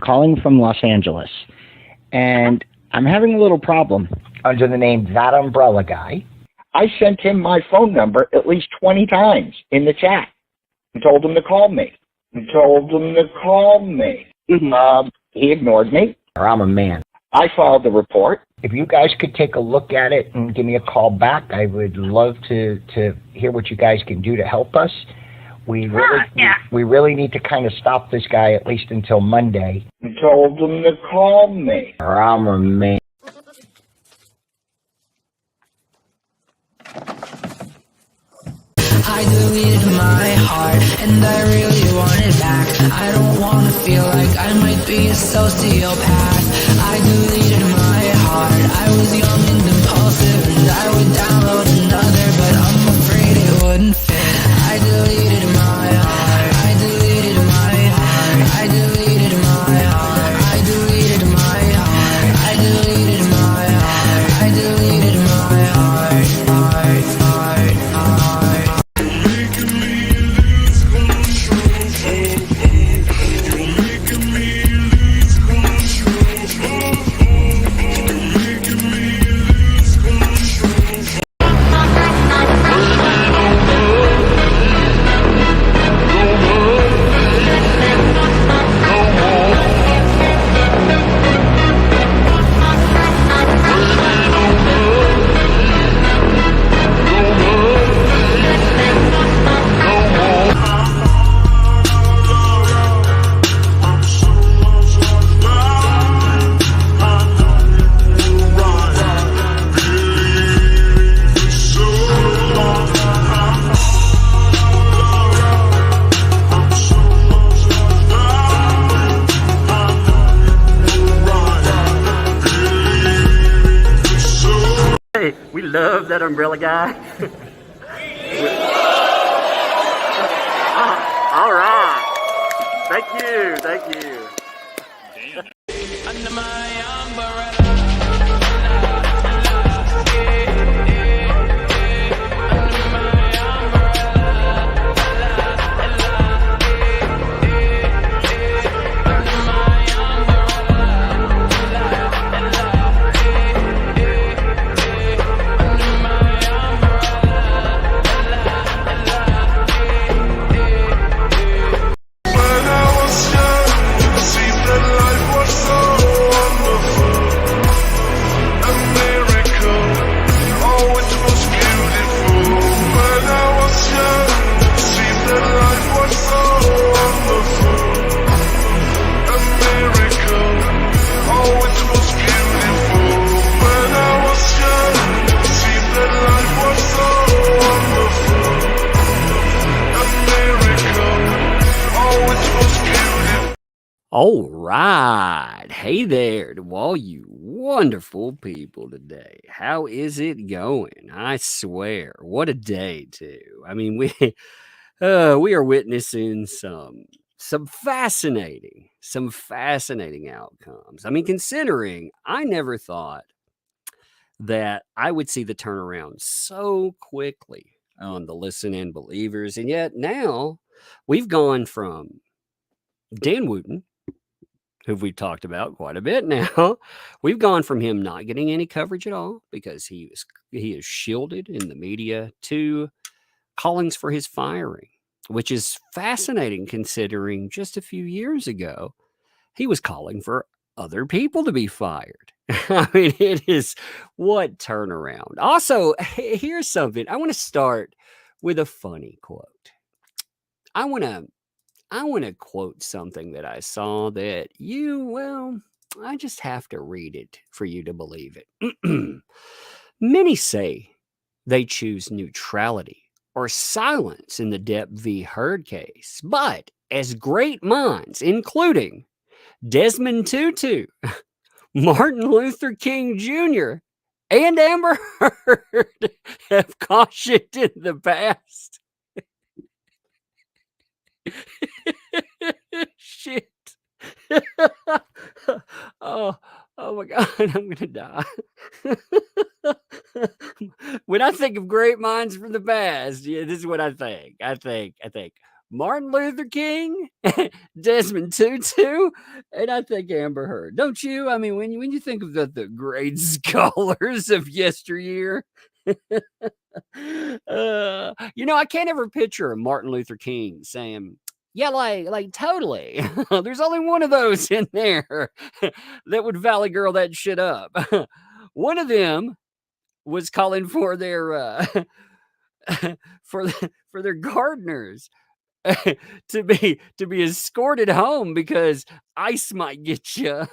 calling from Los Angeles, and I'm having a little problem under the name ThatUmbrellaGuy. I sent him my phone number at least 20 times in the chat and told him to call me. He ignored me. I'm a man. I filed the report. If you guys could take a look at it and give me a call back, I would love to hear what you guys can do to help us. We really need to kind of stop this guy at least until Monday. I told him to call me. I'm a man. I deleted my heart, and I really want it back. I don't want to feel like I might be a sociopath. I deleted my heart. I was young and impulsive, and I would download another, but I'm afraid it wouldn't fit. I deleted my heart. I deleted my heart. I deleted my heart. I deleted my heart. I deleted my heart. I deleted my heart. We love that umbrella guy. All right. Thank you. Under my umbrella. All right. Hey there to all you wonderful people today. How is it going? I swear, what a day too. I mean, we are witnessing some fascinating outcomes. I mean, considering I never thought that I would see the turnaround so quickly on the Listen In believers, and yet now we've gone from Dan Wootton, who we've talked about quite a bit now. We've gone from him not getting any coverage at all because he is shielded in the media to callings for his firing, which is fascinating considering just a few years ago, he was calling for other people to be fired. I mean, it is what turnaround. Also, here's something. I want to start with a funny quote. I want to quote something that I saw that I just have to read it for you to believe it. Many say they choose neutrality or silence in the Depp v. Heard case, but as great minds, including Desmond Tutu, Martin Luther King Jr., and Amber Heard have cautioned in the past. Shit. Oh my God, I'm gonna die. When I think of great minds from the past, yeah, this is what I think. I think Martin Luther King, Desmond Tutu, and I think Amber Heard. Don't you? I mean, when you think of the great scholars of yesteryear, I can't ever picture Martin Luther King saying, "Yeah, like totally." There's only one of those in there that would Valley Girl that shit up. One of them was calling for their for their gardeners to be escorted home because ICE might get you.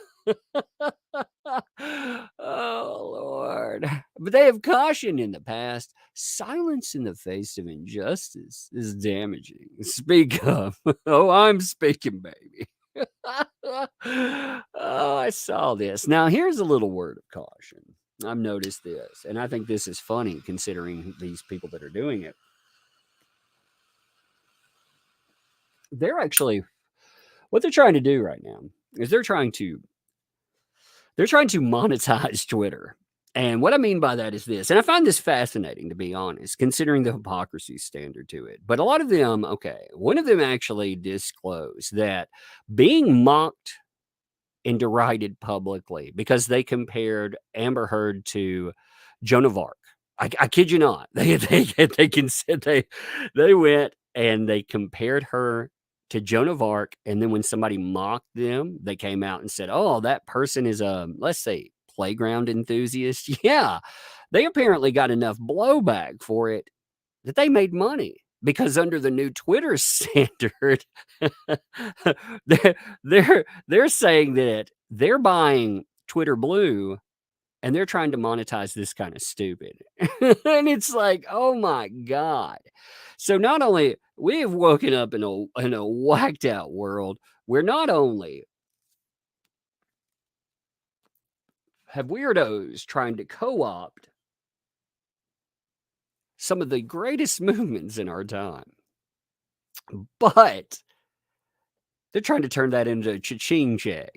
Oh Lord. But they have cautioned in the past, silence in the face of injustice is damaging. Speak up. Oh, I'm speaking, baby. Oh, I saw this. Now, here's a little word of caution. I've noticed this, and I think this is funny considering these people that are doing it. They're actually, what they're trying to do right now is they're trying to monetize Twitter. And what I mean by that is this, and I find this fascinating, to be honest, considering the hypocrisy standard to it. But a lot of them, okay, one of them actually disclosed that being mocked and derided publicly because they compared Amber Heard to Joan of Arc. I kid you not. They went and they compared her to Joan of Arc, and then when somebody mocked them, they came out and said, "Oh, that person is a, let's say, playground enthusiast." Yeah, they apparently got enough blowback for it that they made money because under the new Twitter standard, they're saying that they're buying Twitter Blue and they're trying to monetize this kind of stupid. And it's like, oh my God. So not only we have woken up in a whacked out world where not only have weirdos trying to co-opt some of the greatest movements in our time, but they're trying to turn that into a cha-ching check.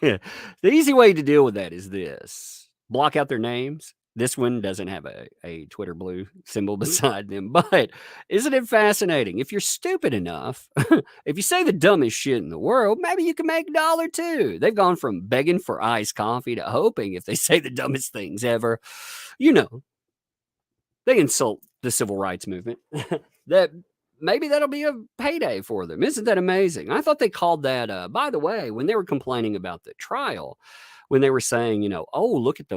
The easy way to deal with that is this. Block out their names. This one doesn't have a Twitter Blue symbol beside them. But isn't it fascinating? If you're stupid enough, if you say the dumbest shit in the world, maybe you can make $1 too. They've gone from begging for iced coffee to hoping if they say the dumbest things ever, they insult the civil rights movement. That maybe that'll be a payday for them. Isn't that amazing? I thought they called that, by the way, when they were complaining about the trial, when they were saying, oh, look at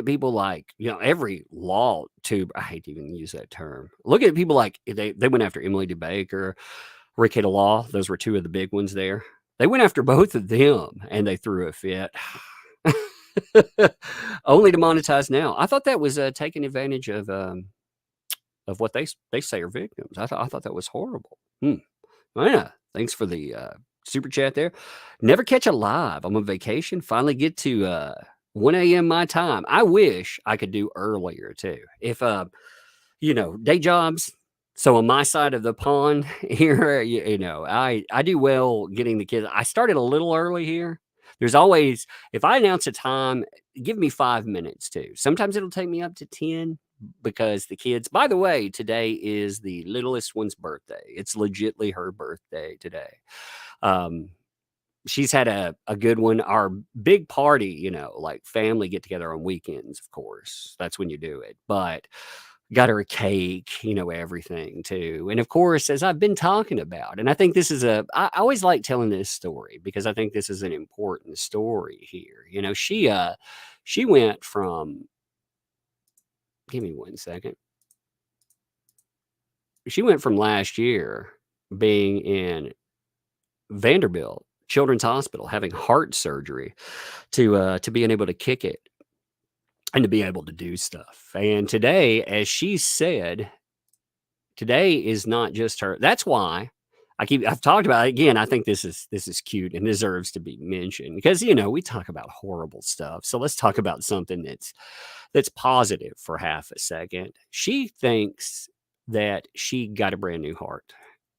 people like, every law tube. I hate to even use that term. Look at people like they went after Emily DeBaker, Ricketta Law. Those were two of the big ones there. They went after both of them and they threw a fit. Only to monetize now. I thought that was taking advantage of what they say are victims. I thought that was horrible. Well, yeah, thanks for the super chat there. Never catch a live. I'm on vacation. Finally get to 1 a.m. my time. I wish I could do earlier too. If day jobs. So on my side of the pond here, I do well getting the kids. I started a little early here. There's always, if I announce a time, give me 5 minutes too. Sometimes it'll take me up to 10 because the kids, by the way, today is the littlest one's birthday. It's legitly her birthday today. She's had a good one. Our big party, like family get together on weekends, of course. That's when you do it. But got her a cake, everything too. And of course, as I've been talking about, and I think this is I always like telling this story because I think this is an important story here. She went from, give me 1 second. She went from last year being in Vanderbilt Children's Hospital having heart surgery to being able to kick it and to be able to do stuff. And today, as she said, today is not just her. That's why I've talked about it again. I think this is cute and deserves to be mentioned because, we talk about horrible stuff. So let's talk about something that's positive for half a second. She thinks that she got a brand new heart.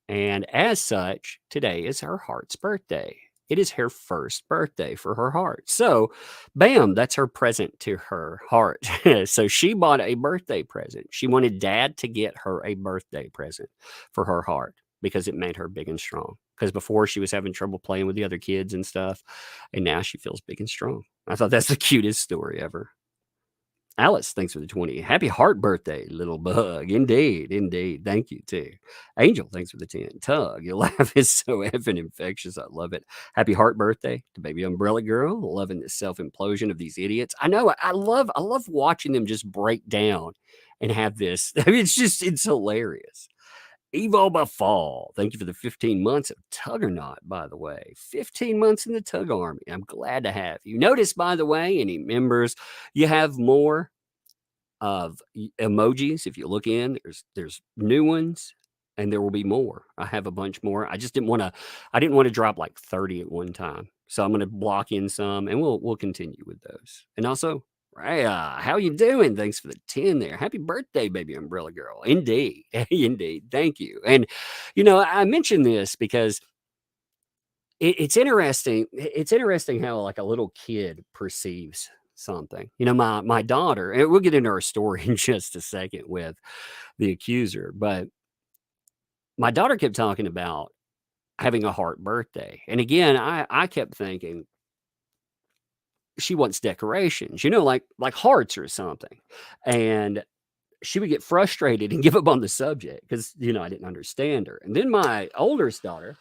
And as such, today is her heart's birthday. It is her first birthday for her heart. So, bam, that's her present to her heart. So she bought a birthday present. She wanted dad to get her a birthday present for her heart because it made her big and strong. Because before she was having trouble playing with the other kids and stuff, and now she feels big and strong. I thought that's the cutest story ever. Alice, thanks for the 20. Happy heart birthday, little bug. Indeed, indeed. Thank you, too. Angel, thanks for the 10. Tug, your laugh is so effing infectious. I love it. Happy heart birthday to baby umbrella girl. Loving the self-implosion of these idiots. I know. I love watching them just break down and have this. I mean, it's hilarious. Evo by Fall, thank you for the 15 months of Tuggernaut, by the way. 15 months in the Tug Army. I'm glad to have you. Notice, by the way, any members, you have more of emojis. If you look in, there's new ones, and there will be more. I have a bunch more. I just didn't want to drop like 30 at one time. So I'm going to block in some, and we'll continue with those. And also, Raya, how you doing? Thanks for the 10 there. Happy birthday, baby umbrella girl. Indeed. Indeed. Thank you. And, I mentioned this because it's interesting. It's interesting how like a little kid perceives something. My daughter, and we'll get into our story in just a second with the accuser, but my daughter kept talking about having a heart birthday. And again, I kept thinking, she wants decorations, like hearts or something. And she would get frustrated and give up on the subject because, I didn't understand her. And then my oldest daughter,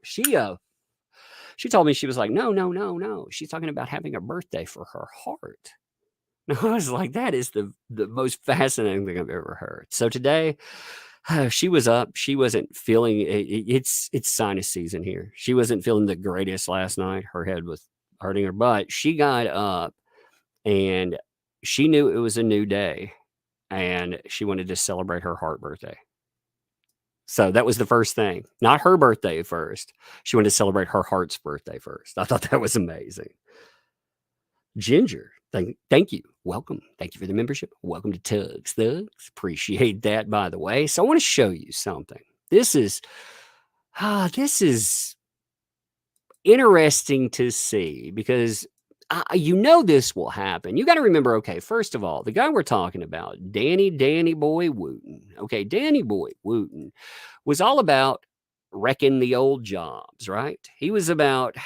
she told me, she was like, no. She's talking about having a birthday for her heart. And I was like, that is the most fascinating thing I've ever heard. So today, she was up. She wasn't feeling it's sinus season here. She wasn't feeling the greatest last night. Her head was hurting her, but she got up and she knew it was a new day and she wanted to celebrate her heart birthday. So that was the first thing, not her birthday first. She wanted to celebrate her heart's birthday first. I thought that was amazing. Ginger, thank you. Welcome. Thank you for the membership. Welcome to Tugs Thugs. Appreciate that, by the way. So I want to show you something. This is interesting to see because this will happen. You got to remember, okay, first of all, the guy we're talking about, Danny Boy Wootton. Okay, Danny Boy Wootton was all about wrecking the old jobs, right? He was about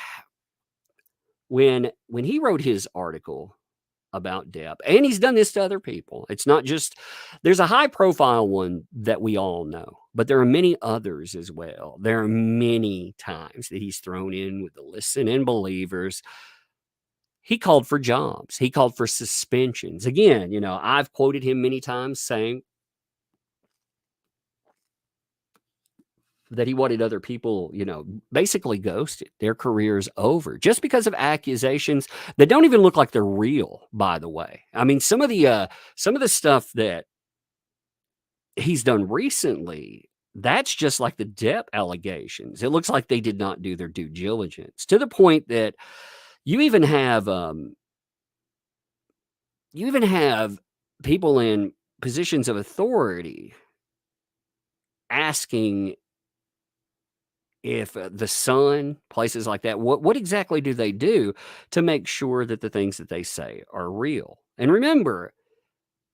when he wrote his article about Depp, and he's done this to other people. It's not just, there's a high profile one that we all know, but there are many others as well. There are many times that he's thrown in with the listen and believers. He called for jobs. He called for suspensions. Again, I've quoted him many times saying that he wanted other people, basically ghosted. Their careers over just because of accusations that don't even look like they're real, by the way. I mean, some of the stuff that he's done recently, that's just like the Depp allegations. It looks like they did not do their due diligence to the point that you even have people in positions of authority asking if the Sun, places like that, what exactly do they do to make sure that the things that they say are real? And remember,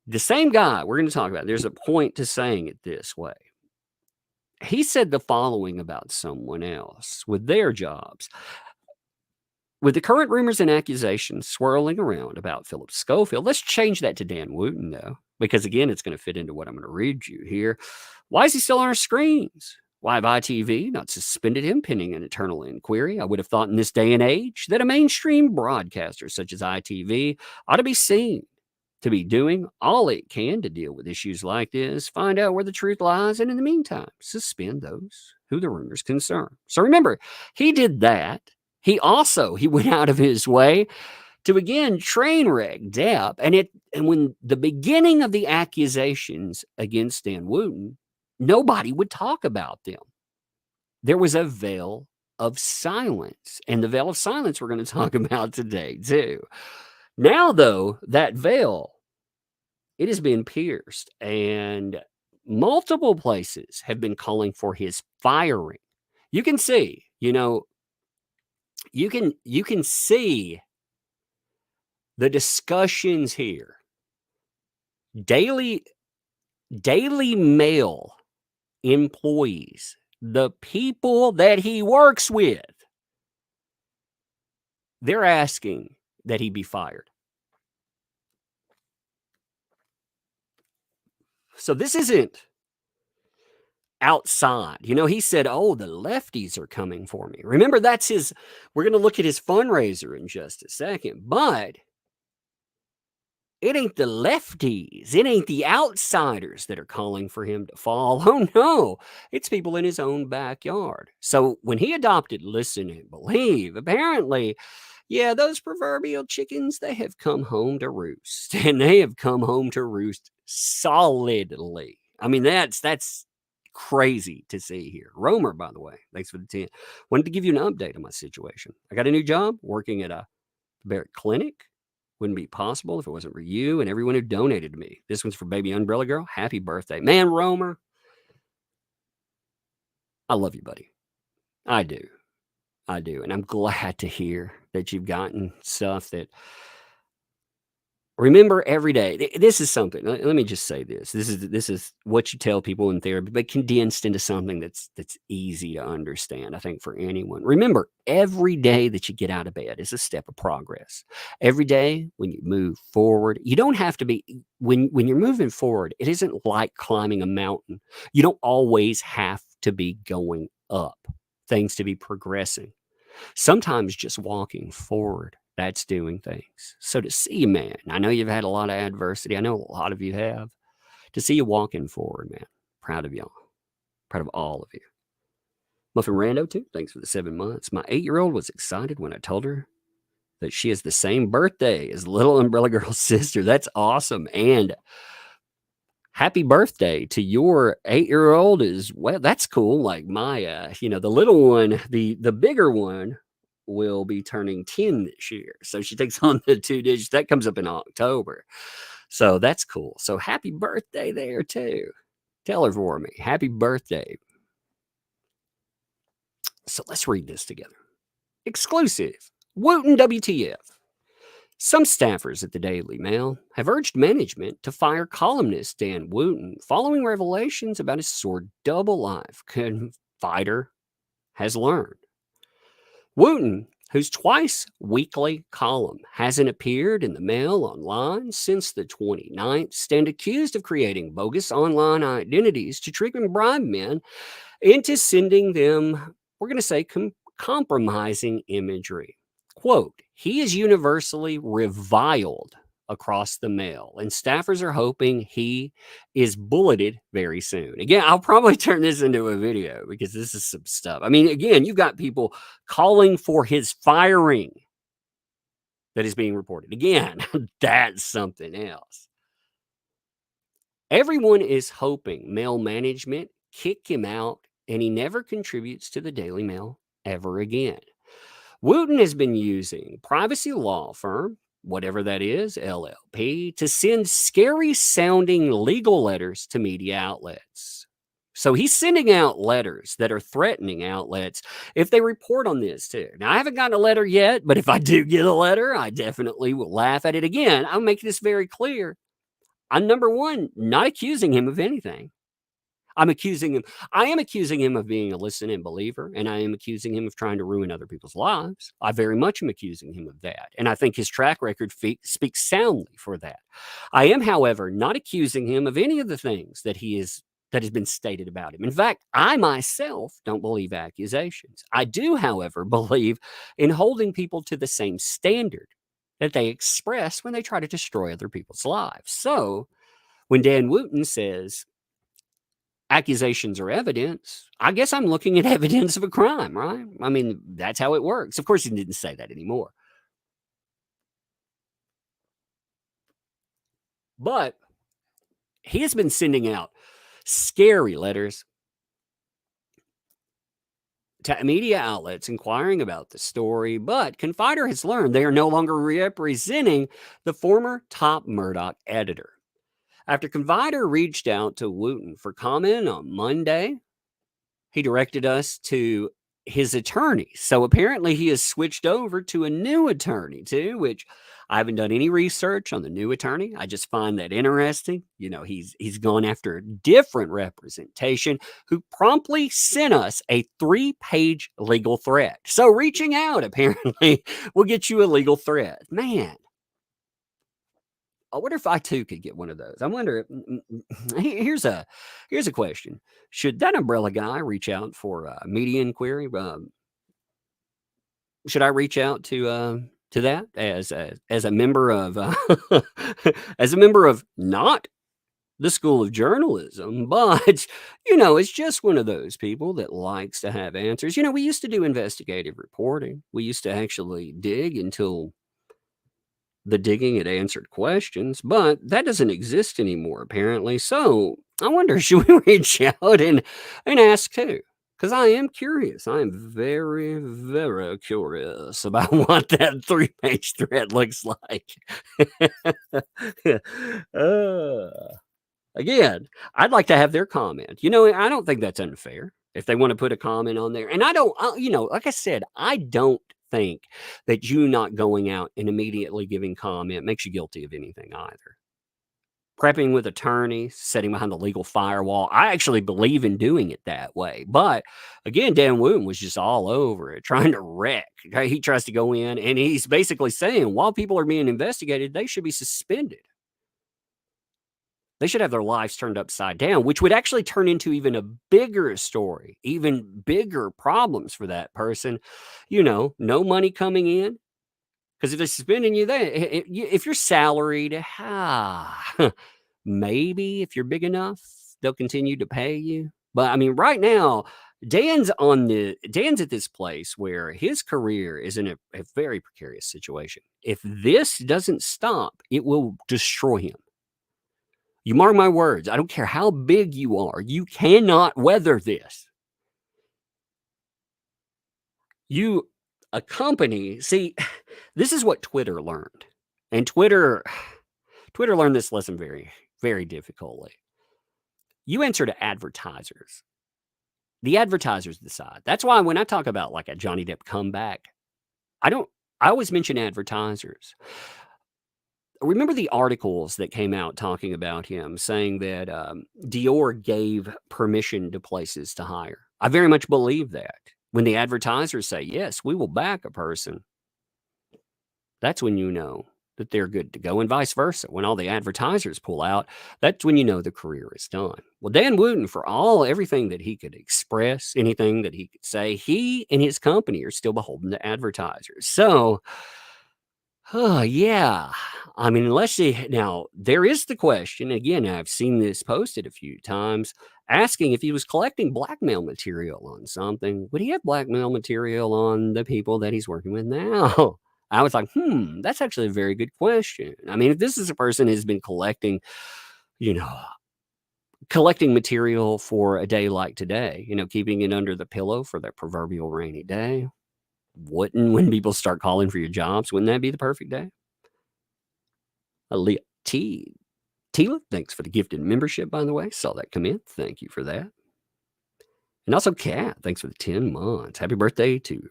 the same guy we're going to talk about, there's a point to saying it this way. He said the following about someone else with their jobs. With the current rumors and accusations swirling around about Philip Schofield, let's change that to Dan Wootton, though, because again, it's going to fit into what I'm going to read you here. Why is he still on our screens? Why have ITV not suspended him pending an internal inquiry? I would have thought in this day and age that a mainstream broadcaster such as ITV ought to be seen to be doing all it can to deal with issues like this, find out where the truth lies, and in the meantime, suspend those who the rumors concern. So remember, he did that. He went out of his way to again train wreck Depp. And when the beginning of the accusations against Dan Wootton, nobody would talk about them. There was a veil of silence, and the veil of silence we're going to talk about today too. Now, though, that veil, it has been pierced, and multiple places have been calling for his firing. You can see You know, you can see the discussions here. Daily Mail employees, the people that he works with, they're asking that he be fired. So this isn't outside. You know, he said, oh, the lefties are coming for me. Remember, that's his, we're going to look at his fundraiser in just a second, but it ain't the lefties. It ain't the outsiders that are calling for him to fall. Oh, no. It's people in his own backyard. So when he adopted Listen and Believe, apparently, yeah, those proverbial chickens, they have come home to roost. And they have come home to roost solidly. I mean, that's crazy to see here. Romer, by the way, thanks for the 10. Wanted to give you an update on my situation. I got a new job working at a Barrett clinic. Wouldn't be possible if it wasn't for you and everyone who donated to me. This one's for baby Umbrella Girl. Happy birthday. Man, Romer, I love you, buddy. I do. And I'm glad to hear that you've gotten stuff that, remember every day. This is something. Let me just say this. This is what you tell people in therapy, but condensed into something that's easy to understand, I think, for anyone. Remember, every day that you get out of bed is a step of progress. Every day when you move forward, you don't have to be, when you're moving forward, it isn't like climbing a mountain. You don't always have to be going up, things to be progressing. Sometimes just walking forward, that's doing things. So to see you, man, I know you've had a lot of adversity. I know a lot of you have. To see you walking forward, man, proud of y'all. Proud of all of you. Muffin Rando, too, thanks for the 7 months. My 8-year-old was excited when I told her that she has the same birthday as little Umbrella Girl's sister. That's awesome. And happy birthday to your 8-year-old as well. That's cool. Like my, the little one, the bigger one will be turning 10 this year. So she takes on the 2 digits. That comes up in October. So that's cool. So happy birthday there too. Tell her for me. Happy birthday. So let's read this together. Exclusive. Wootton WTF. Some staffers at the Daily Mail have urged management to fire columnist Dan Wootton following revelations about his sordid double life. Confider has learned. Wootton, whose twice-weekly column hasn't appeared in the Mail online since the 29th, stand accused of creating bogus online identities to trick and bribe men into sending them, we're going to say, compromising imagery. Quote, he is universally reviled across the Mail, and staffers are hoping he is bulleted very soon. Again, I'll probably turn this into a video because this is some stuff. I mean, again, you've got people calling for his firing that is being reported. Again, that's something else. Everyone is hoping Mail management kick him out and he never contributes to the Daily Mail ever again. Wootton has been using privacy law firm, whatever that is, LLP, to send scary-sounding legal letters to media outlets. So he's sending out letters that are threatening outlets if they report on this too. Now, I haven't gotten a letter yet, but if I do get a letter, I definitely will laugh at it again. I'll make this very clear. I'm, number one, not accusing him of anything. I am accusing him of being a listen and believer, and I am accusing him of trying to ruin other people's lives. I very much am accusing him of that, and I think his track record speaks soundly for that. I am, however, not accusing him of any of the things that has been stated about him. In fact, I myself don't believe accusations. I do, however, believe in holding people to the same standard that they express when they try to destroy other people's lives. So when Dan Wootton says accusations are evidence, I guess I'm looking at evidence of a crime, right? I mean, that's how it works. Of course, he didn't say that anymore. But he has been sending out scary letters to media outlets inquiring about the story, but Confider has learned they are no longer representing the former top Murdoch editor. After Confider reached out to Wootton for comment on Monday, he directed us to his attorney. So apparently he has switched over to a new attorney too, which I haven't done any research on the new attorney. I just find that interesting. He's gone after a different representation who promptly sent us a 3-page legal threat. So reaching out apparently will get you a legal threat. Man, I wonder if I too could get one of those. I wonder. Here's a question: should that umbrella guy reach out for a media inquiry? Should I reach out to that as a member of as a member of not the School of Journalism, but it's just one of those people that likes to have answers. We used to do investigative reporting. We used to actually dig until the digging had answered questions, but that doesn't exist anymore, apparently. So I wonder, should we reach out and ask too? Because I am curious. I am very, very curious about what that 3-page thread looks like. Again, I'd like to have their comment. I don't think that's unfair if they want to put a comment on there. And I don't, like I said, I don't think that you not going out and immediately giving comment makes you guilty of anything either. Prepping with attorneys, sitting behind the legal firewall. I actually believe in doing it that way. But again, Dan Wootton was just all over it, trying to wreck. He tries to go in and he's basically saying while people are being investigated, they should be suspended. They should have their lives turned upside down, which would actually turn into even a bigger story, even bigger problems for that person. No money coming in. Because if they're suspending you, if you're salaried, maybe if you're big enough, they'll continue to pay you. But I mean, right now, Dan's at this place where his career is in a very precarious situation. If this doesn't stop, it will destroy him. You mark my words. I don't care how big you are. You cannot weather this. A company, see, this is what Twitter learned. And Twitter learned this lesson very, very difficultly. You answer to advertisers. The advertisers decide. That's why when I talk about like a Johnny Depp comeback, I always mention advertisers. Remember the articles that came out talking about him, saying that Dior gave permission to places to hire. I very much believe that. When the advertisers say, yes, we will back a person, that's when you know that they're good to go, and vice versa. When all the advertisers pull out, that's when you know the career is done. Well, Dan Wootton, for everything that he could express, anything that he could say, he and his company are still beholden to advertisers. So, yeah. I mean, now there is the question, again, I've seen this posted a few times, asking if he was collecting blackmail material on something. Would he have blackmail material on the people that he's working with now? I was like, that's actually a very good question. I mean, if this is a person who's been collecting material for a day like today, keeping it under the pillow for that proverbial rainy day, when people start calling for your jobs, wouldn't that be the perfect day? Tila, thanks for the gifted membership, by the way. Saw that come in. Thank you for that. And also Kat, thanks for the 10 months. Happy birthday to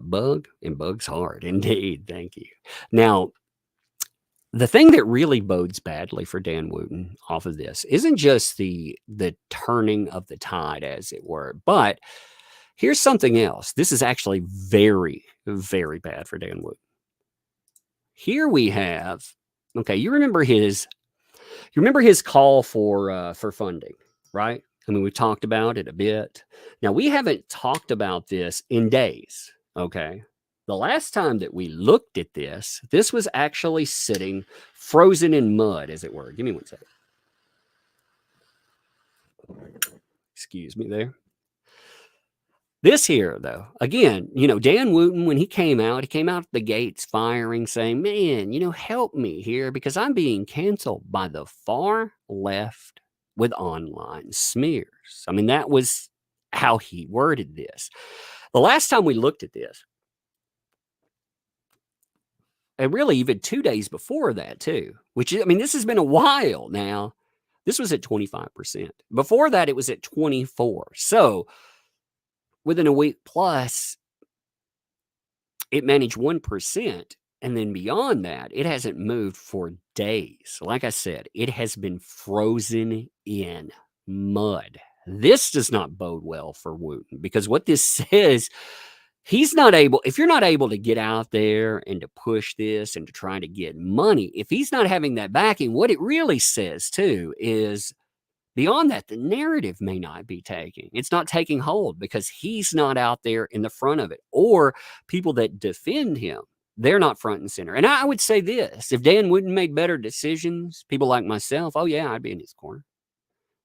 Bug, and Bug's hard. Indeed. Thank you. Now, the thing that really bodes badly for Dan Wootton off of this isn't just the turning of the tide, as it were, but here's something else. This is actually very, very bad for Dan Wootton. Here we have, okay, you remember his call for funding, right? I mean, we've talked about it a bit. Now, we haven't talked about this in days, okay? The last time that we looked at this was actually sitting frozen in mud, as it were. Give me one second. Excuse me there. This here, though, again, Dan Wootton, when he came out the gates firing, saying, man, help me here because I'm being canceled by the far left with online smears. I mean, that was how he worded this. The last time we looked at this, and really even 2 days before that too, which is, I mean, this has been a while now. This was at 25%. Before that, it was at 24%. So within a week plus, it managed 1%. And then beyond that, it hasn't moved for days. Like I said, it has been frozen in mud. This does not bode well for Wootton, because what this says, he's not able, if you're not able to get out there and to push this and to try to get money, if he's not having that backing, what it really says too is, beyond that, the narrative may not be taking. It's not taking hold because he's not out there in the front of it. Or people that defend him, they're not front and center. And I would say this, if Dan Wootton made better decisions, people like myself, oh yeah, I'd be in his corner.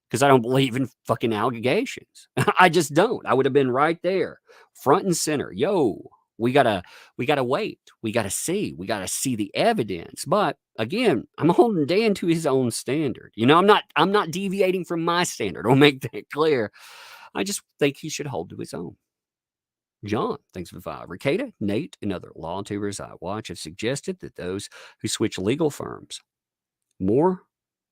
Because I don't believe in fucking allegations. I just don't. I would have been right there, front and center. Yo, we gotta wait. We gotta see. We gotta see the evidence. But again, I'm holding Dan to his own standard. You know, I'm not deviating from my standard. I'll make that clear. I just think he should hold to his own. John, thanks for the 5. Ricada, Nate, and other law tubers I watch have suggested that those who switch legal firms more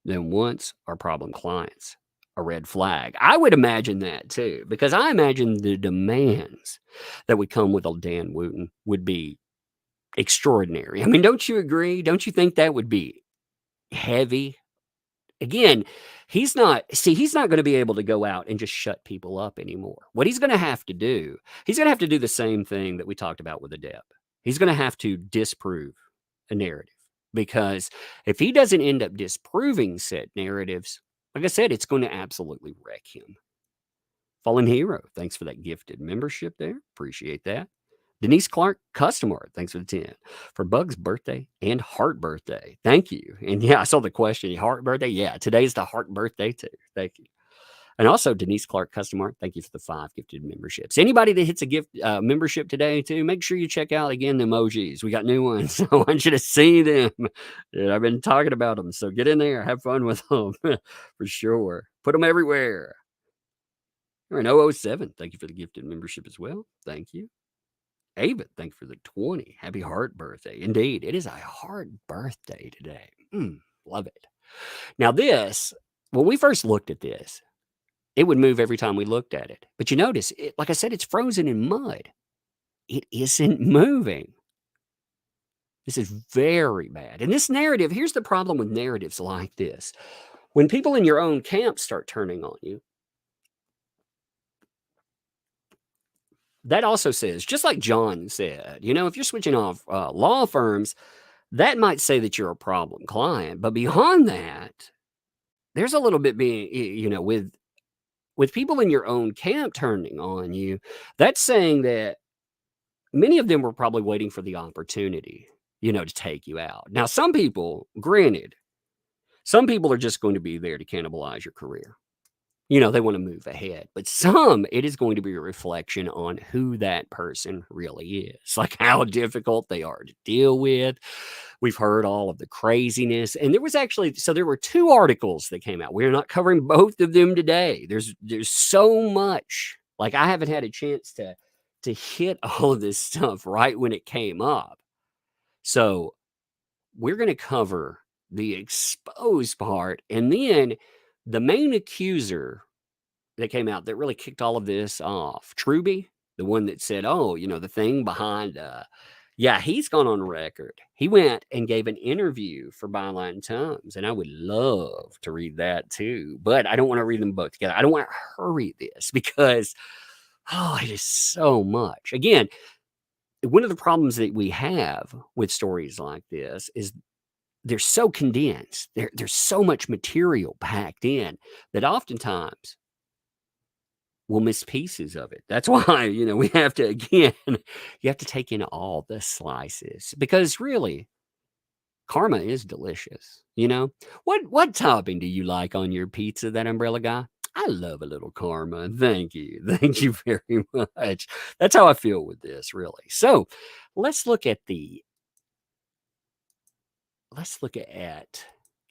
than once are problem clients. A red flag. I would imagine that too, because I imagine the demands that would come with a Dan Wootton would be extraordinary. I mean, don't you agree? Don't you think that would be heavy? Again, he's not going to be able to go out and just shut people up anymore. What he's going to have to do, he's going to have to do the same thing that we talked about with the Depp. He's going to have to disprove a narrative, because if he doesn't end up disproving said narratives, like I said, it's going to absolutely wreck him. Fallen Hero, thanks for that gifted membership there. Appreciate that. Denise Clark, customer, thanks for the 10. For Bug's birthday and Heart birthday. Thank you. And yeah, I saw the question. Heart birthday? Yeah, today's the Heart birthday too. Thank you. And also Denise Clark, customer, thank you for the 5 gifted memberships. Anybody that hits a gift membership today too, make sure you check out again the emojis. We got new ones. I want you to see them. I've been talking about them. So get in there, have fun with them for sure. Put them everywhere. You're an 007. Thank you for the gifted membership as well. Thank you. Ava, thank you for the 20. Happy Heart birthday. Indeed, it is a Heart birthday today. Love it. Now this, when we first looked at this, it would move every time we looked at it. But you notice, like I said, it's frozen in mud. It isn't moving. This is very bad. And this narrative, here's the problem with narratives like this. When people in your own camp start turning on you, that also says, just like John said, you know, if you're switching off law firms, that might say that you're a problem client. But beyond that, there's a little bit being, you know, with people in your own camp turning on you, that's saying that many of them were probably waiting for the opportunity, you know, to take you out. Now, some people, granted, some people are just going to be there to cannibalize your career. You know, they want to move ahead. But some, it is going to be a reflection on who that person really is, like how difficult they are to deal with. We've heard all of the craziness. And there was actually, so there were 2 articles that came out. We're not covering both of them today. There's so much. Like, I haven't had a chance to hit all of this stuff right when it came up. So we're going to cover the exposed part, and then the main accuser that came out that really kicked all of this off, Truby, the one that said, oh, you know, the thing behind, yeah, he's gone on record. He went and gave an interview for Byline Times, and I would love to read that too, but I don't want to read them both together. I don't want to hurry this because, oh, it is so much. Again, one of the problems that we have with stories like this is they're so condensed. There's so much material packed in that oftentimes we'll miss pieces of it. That's why, you know, we have to, again, you have to take in all the slices, because really, karma is delicious. You know, what topping do you like on your pizza, that umbrella guy? I love a little karma. Thank you. Thank you very much. That's how I feel with this, really. So let's look at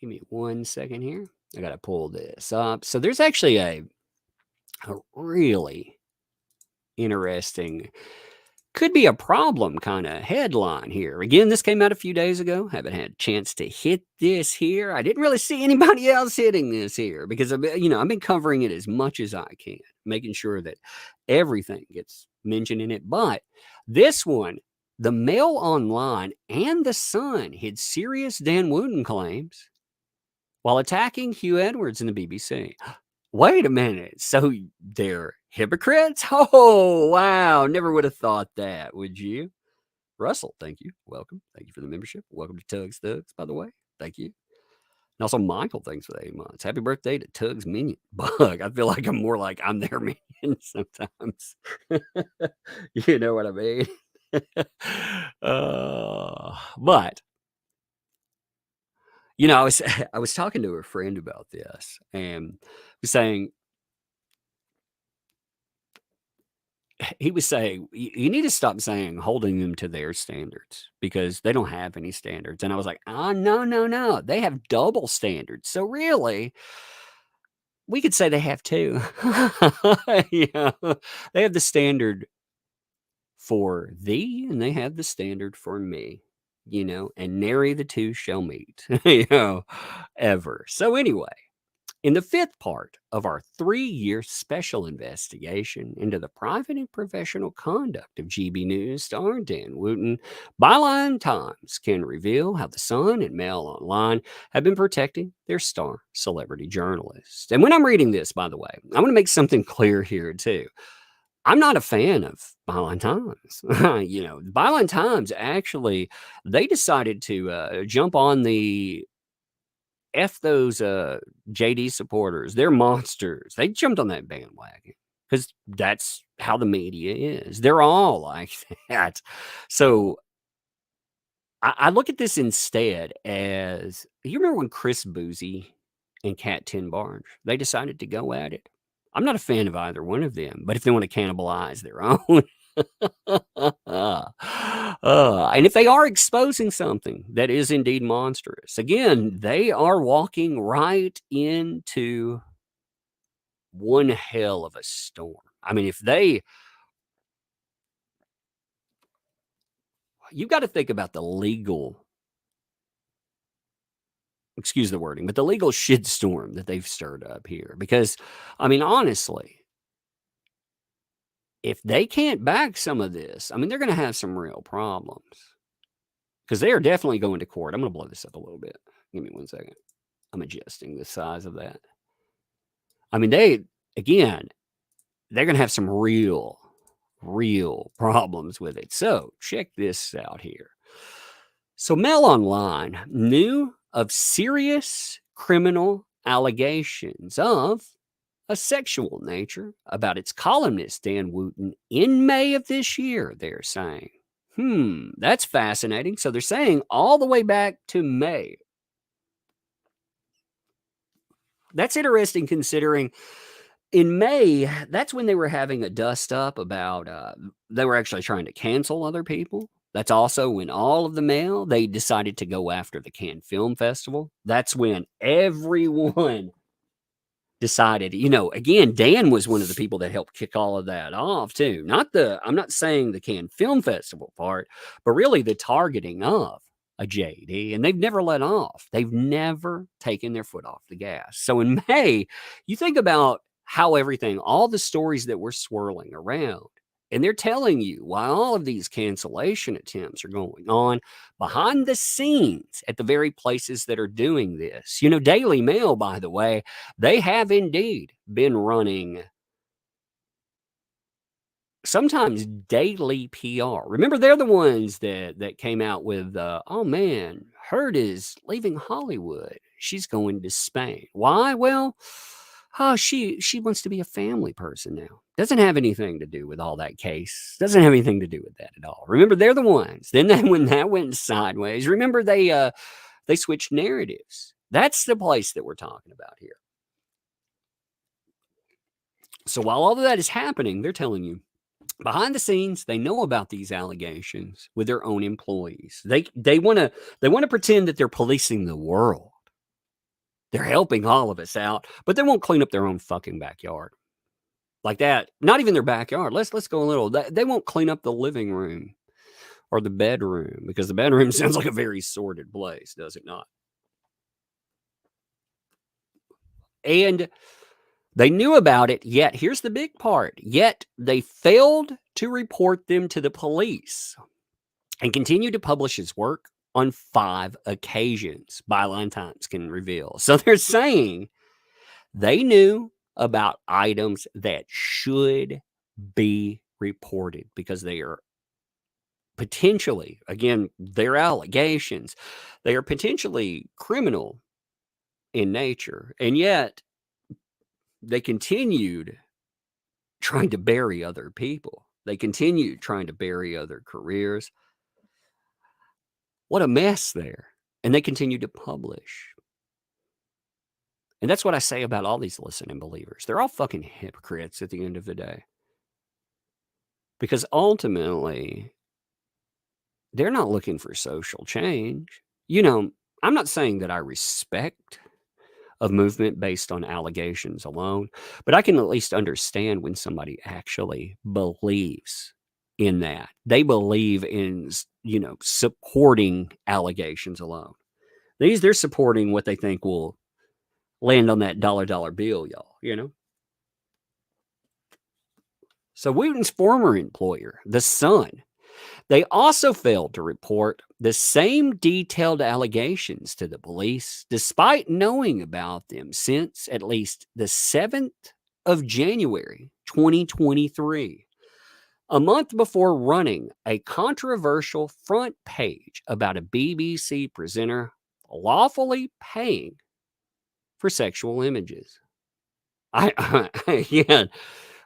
give me 1 second here. I got to pull this up. So there's actually a really interesting, could be a problem kind of headline here. Again, this came out a few days ago. Haven't had a chance to hit this here. I didn't really see anybody else hitting this here because I've been covering it as much as I can. making sure that everything gets mentioned in it. But this one, the Mail Online and the Sun hid serious Dan Wootton claims while attacking Hugh Edwards in the BBC. Wait a minute. So they're hypocrites? Oh, wow. Never would have thought that, would you? Russell, thank you. Welcome. Thank you for the membership. Welcome to Tugs Thugs, by the way. Thank you. And also, Michael, thanks for the 8 months. Happy birthday to Tugs Minion. Bug. I feel like I'm more like I'm their minion sometimes. You know what I mean? But you know, I was talking to a friend about this, and he was saying you need to stop saying holding them to their standards because they don't have any standards. And I was like, no, they have double standards. So really, we could say they have two. Yeah, they have the standard for thee, and they have the standard for me. You know, and nary the two shall meet. You know, ever. So anyway. In the 5th part of our 3-year special investigation into the private and professional conduct of GB News star Dan Wootton, Byline Times can reveal how the Sun and Mail Online have been protecting their star celebrity journalists. And when I'm reading this, by the way, I want to make something clear here too. I'm not a fan of Byline Times. You know, Byline Times actually, they decided to jump on the F those JD supporters. They're monsters. They jumped on that bandwagon because that's how the media is. They're all like that. So I look at this instead as, you remember when Chris Boozy and Cat Ten Barge, they decided to go at it? I'm not a fan of either one of them, but if they want to cannibalize their own, and if they are exposing something that is indeed monstrous, again, they are walking right into one hell of a storm. I mean, you've got to think about the legal, excuse the wording, but the legal shitstorm that they've stirred up here. Because, I mean, honestly, if they can't back some of this, I mean, they're going to have some real problems because they are definitely going to court. I'm going to blow this up a little bit. Give me 1 second. I'm adjusting the size of that. I mean, they're going to have some real problems with it. So check this out here. So Mail Online knew of serious criminal allegations of a sexual nature about its columnist, Dan Wootton, in May of this year, they're saying. That's fascinating. So they're saying all the way back to May. That's interesting considering in May, that's when they were having a dust up about, they were actually trying to cancel other people. That's also when all of the Mail, they decided to go after the Cannes Film Festival. That's when everyone decided, you know, again, Dan was one of the people that helped kick all of that off too. I'm not saying the Cannes Film Festival part, but really the targeting of a JD, and they've never let off. They've never taken their foot off the gas. So in May, you think about how all the stories that were swirling around, and they're telling you while all of these cancellation attempts are going on behind the scenes at the very places that are doing this. You know, Daily Mail, by the way, they have indeed been running sometimes daily PR. Remember, they're the ones that came out with, oh man, Heard is leaving Hollywood. She's going to Spain. Why? Well, she wants to be a family person now. Doesn't have anything to do with all that case. Doesn't have anything to do with that at all. Remember, they're the ones. Then when that went sideways, remember they switched narratives. That's the place that we're talking about here. So while all of that is happening, they're telling you behind the scenes, they know about these allegations with their own employees. They want to pretend that they're policing the world. They're helping all of us out, but they won't clean up their own fucking backyard. Like that, not even their backyard. Let's go a little. They won't clean up the living room or the bedroom because the bedroom sounds like a very sordid place, does it not? And They knew about it, yet here's the big part, yet they failed to report them to the police and continued to publish his work on 5 occasions, Byline Times can reveal. So they're saying they knew about items that should be reported because they are potentially, again, their allegations, they are potentially criminal in nature. And yet they continued trying to bury other people. They continued trying to bury other careers. What a mess there. And they continued to publish. And that's what I say about all these listening believers. They're all fucking hypocrites at the end of the day. Because ultimately, they're not looking for social change. You know, I'm not saying that I respect a movement based on allegations alone, but I can at least understand when somebody actually believes in that. They believe in, supporting allegations alone. They're supporting what they think will land on that dollar bill, y'all. So Wootton's former employer, the Sun, they also failed to report the same detailed allegations to the police, despite knowing about them since at least the 7th of January, 2023, a month before running a controversial front page about a BBC presenter lawfully paying for sexual images. Yeah,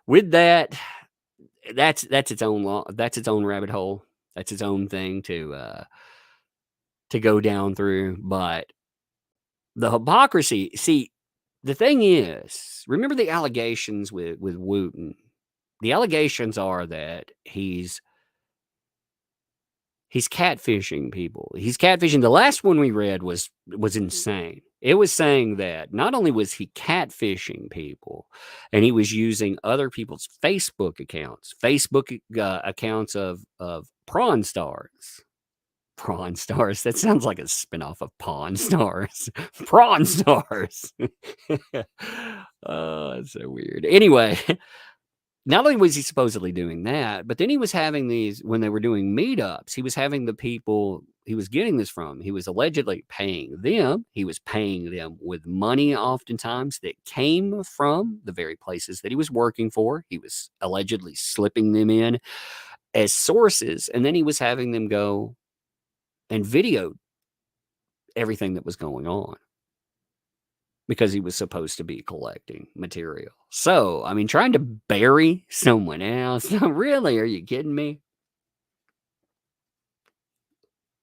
with that's its own law. That's its own rabbit hole. That's its own thing to go down through. But the hypocrisy. See, the thing is, remember the allegations with Wootton. The allegations are that he's catfishing people. He's catfishing. The last one we read was insane. It was saying that not only was he catfishing people, and he was using other people's Facebook accounts of prawn stars. Prawn stars. That sounds like a spinoff of Pawn Stars. Prawn stars. Oh, that's so weird. Anyway, not only was he supposedly doing that, but then he was having these, when they were doing meetups, he was having the people he was getting this from, he was allegedly paying them. He was paying them with money oftentimes that came from the very places that he was working for. He was allegedly slipping them in as sources, and then he was having them go and video everything that was going on because he was supposed to be collecting material. So, I mean, trying to bury someone else. Really? Are you kidding me?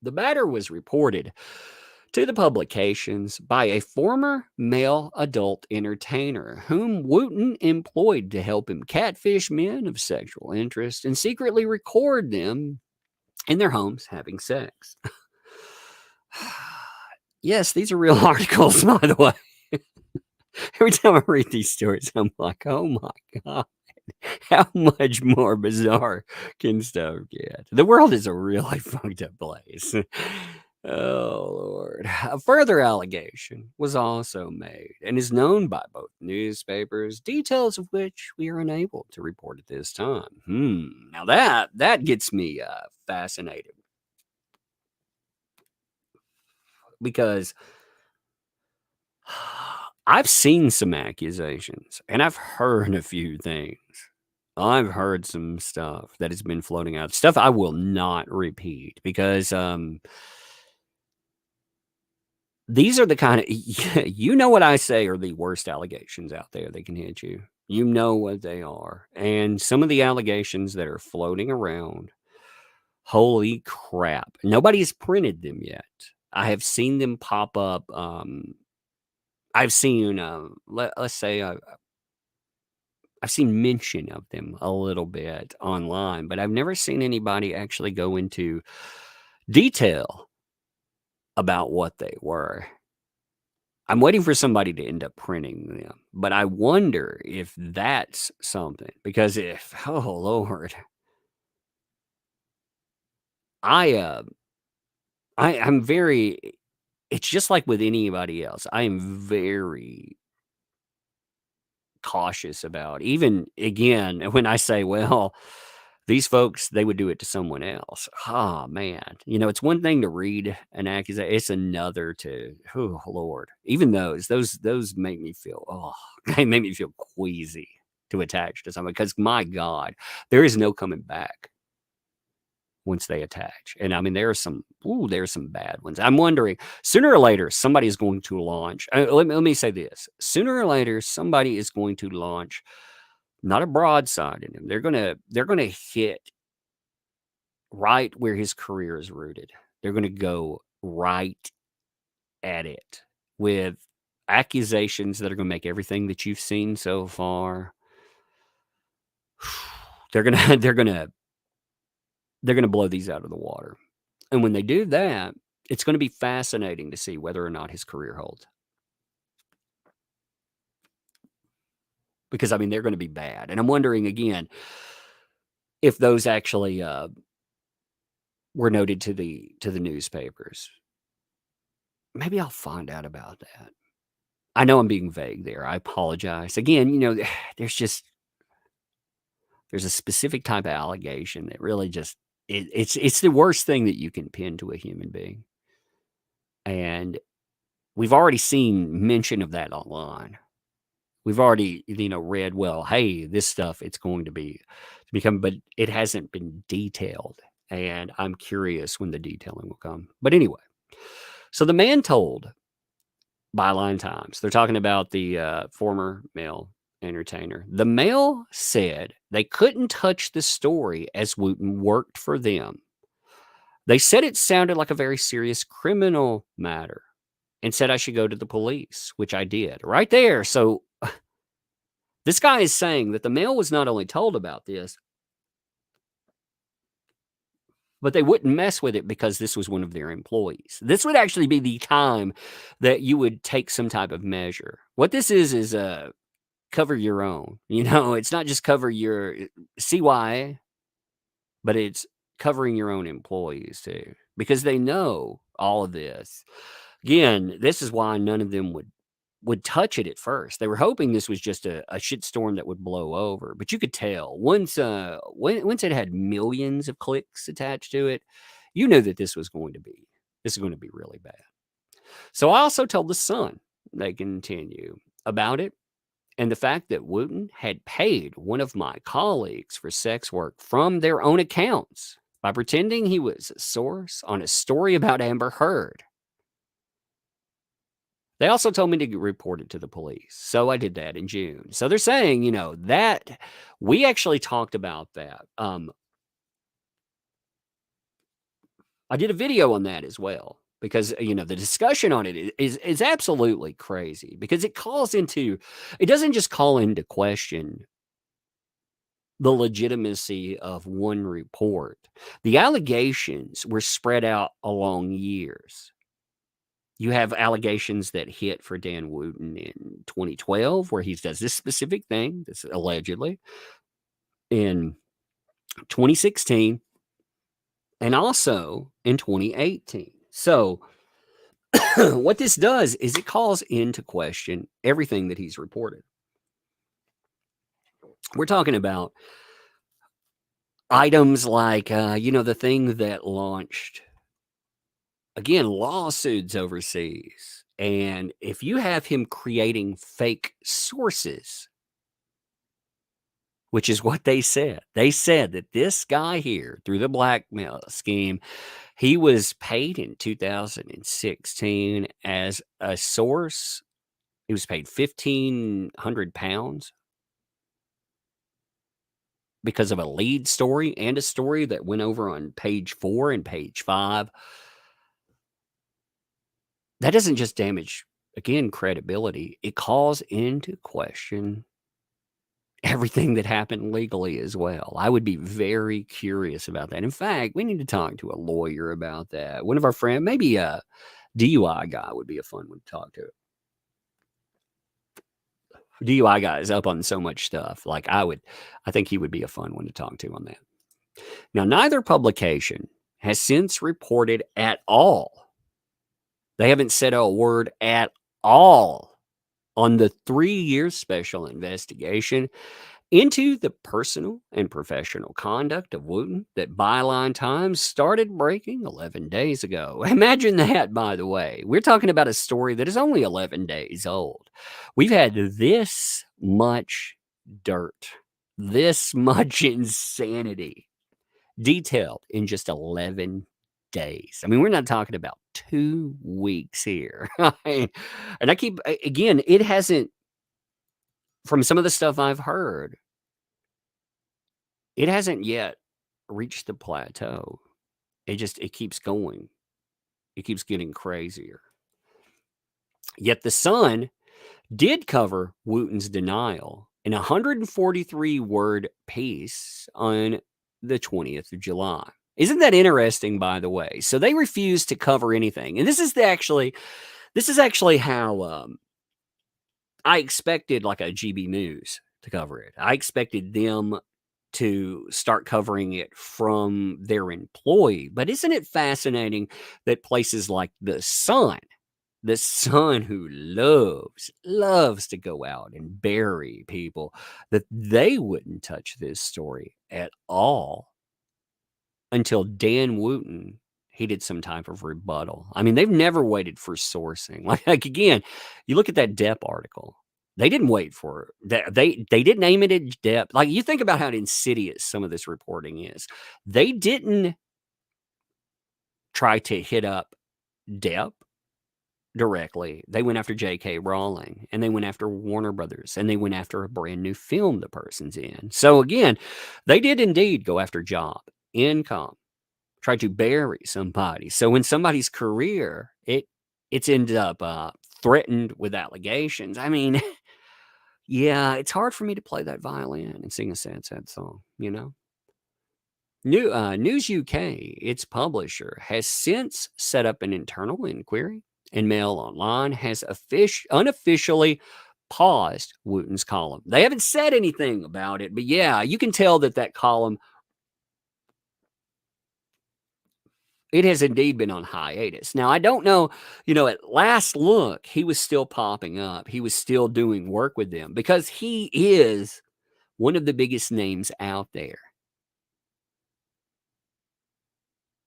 The matter was reported to the publications by a former male adult entertainer whom Wootton employed to help him catfish men of sexual interest and secretly record them in their homes having sex. Yes, these are real articles, by the way. Every time I read these stories, I'm like, oh my God, how much more bizarre can stuff get? The world is a really fucked up place. Oh, Lord. A further allegation was also made and is known by both newspapers, details of which we are unable to report at this time. Now that gets me fascinated. Because I've seen some accusations and I've heard a few things. I've heard some stuff that has been floating out. Stuff I will not repeat because these are the kind of, you know what I say are the worst allegations out there that can hit you. You know what they are. And some of the allegations that are floating around, holy crap. Nobody's printed them yet. I have seen them pop up. I've seen, let's say, I've seen mention of them a little bit online, but I've never seen anybody actually go into detail about what they were. I'm waiting for somebody to end up printing them, but I wonder if that's something, because oh Lord, I'm very, it's just like with anybody else. I am very cautious about. Even again, when I say, well, these folks, they would do it to someone else. Oh man, it's one thing to read an accusation; it's another to, oh Lord. Even those make me feel, they make me feel queasy to attach to someone, because my God, there is no coming back once they attach. And I mean, there's some bad ones. I'm wondering, sooner or later, somebody is going to launch. Let me say this: sooner or later, somebody is going to launch, not a broadside in him. They're gonna hit right where his career is rooted. They're gonna go right at it with accusations that are gonna make everything that you've seen so far. They're gonna blow these out of the water. And when they do that, it's going to be fascinating to see whether or not his career holds. Because, I mean, they're going to be bad. And I'm wondering, again, if those actually were noted to the newspapers. Maybe I'll find out about that. I know I'm being vague there. I apologize. Again, there's a specific type of allegation that really just, it's the worst thing that you can pin to a human being. And we've already seen mention of that online. We've already, read, well, hey, this stuff, it's going to become, but it hasn't been detailed. And I'm curious when the detailing will come. But anyway, so the man told Byline Times, they're talking about the former male entertainer. The male said they couldn't touch the story as Wootton worked for them. They said it sounded like a very serious criminal matter and said I should go to the police, which I did. Right there. So this guy is saying that the male was not only told about this, but they wouldn't mess with it because this was one of their employees. This would actually be the time that you would take some type of measure. What this is cover your own. It's not just cover your CY, but it's covering your own employees too, because they know all of this. Again, this is why none of them would touch it at first. They were hoping this was just a shitstorm that would blow over, but you could tell once it had millions of clicks attached to it, you knew that this is going to be really bad. So I also told the Sun, they continue, about it, and the fact that Wootton had paid one of my colleagues for sex work from their own accounts by pretending he was a source on a story about Amber Heard. They also told me to report it to the police. So I did that in June. So they're saying, that we actually talked about that. I did a video on that as well, because, the discussion on it is absolutely crazy, because it doesn't just call into question the legitimacy of one report. The allegations were spread out along years. You have allegations that hit for Dan Wootton in 2012, where he does this specific thing, this allegedly, in 2016, and also in 2018. So what this does is it calls into question everything that he's reported. We're talking about items like, the thing that launched, again, lawsuits overseas. And if you have him creating fake sources, which is what they said that this guy here, through the blackmail scheme, he was paid in 2016 as a source. He was paid £1,500 because of a lead story and a story that went over on page 4 and page 5. That doesn't just damage, again, credibility. It calls into question everything that happened legally as well. I would be very curious about that. In fact, we need to talk to a lawyer about that. One of our friends, maybe a DUI guy would be a fun one to talk to. DUI guy is up on so much stuff. Like I think he would be a fun one to talk to on that. Now, neither publication has since reported at all. They haven't said a word at all on the 3-year special investigation into the personal and professional conduct of Wootton that Byline Times started breaking 11 days ago. Imagine that, by the way. We're talking about a story that is only 11 days old. We've had this much dirt, this much insanity detailed in just 11 days. I mean, we're not talking about 2 weeks here. And I keep, again, it hasn't, from some of the stuff I've heard, it hasn't yet reached the plateau. It keeps going. It keeps getting crazier. Yet the Sun did cover Wootton's denial in a 143-word piece on the 20th of July. Isn't that interesting, by the way? So they refused to cover anything. And this is actually how I expected like a GB News to cover it. I expected them to start covering it from their employee. But isn't it fascinating that places like the Sun who loves to go out and bury people, that they wouldn't touch this story at all until Dan Wootton, he did some type of rebuttal. I mean, they've never waited for sourcing. Like again, you look at that Depp article. They didn't wait for that. They didn't aim it at Depp. Like, you think about how insidious some of this reporting is. They didn't try to hit up Depp directly. They went after J.K. Rowling, and they went after Warner Brothers, and they went after a brand new film the person's in. So again, they did indeed go after job, income, try to bury somebody. So when somebody's career, it's ended up threatened with allegations. I mean, yeah, it's hard for me to play that violin and sing a sad song, you know? News UK, its publisher, has since set up an internal inquiry, and Mail Online has unofficially paused Wootton's column. They haven't said anything about it, but yeah, you can tell that column, it has indeed been on hiatus. Now, I don't know, at last look, he was still popping up. He was still doing work with them because he is one of the biggest names out there.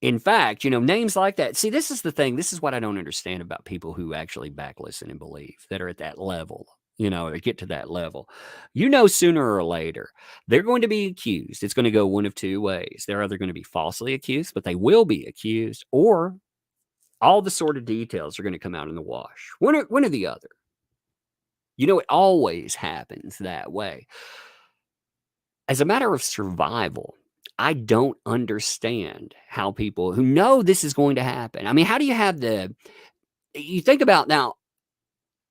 In fact, names like that. See, this is the thing. This is what I don't understand about people who actually back, listen, and believe, that are at that level, or get to that level. Sooner or later, they're going to be accused. It's going to go one of two ways. They're either going to be falsely accused, but they will be accused, or all the sort of details are going to come out in the wash. One or the other. It always happens that way. As a matter of survival, I don't understand how people who know this is going to happen. I mean, how do you have you think about now,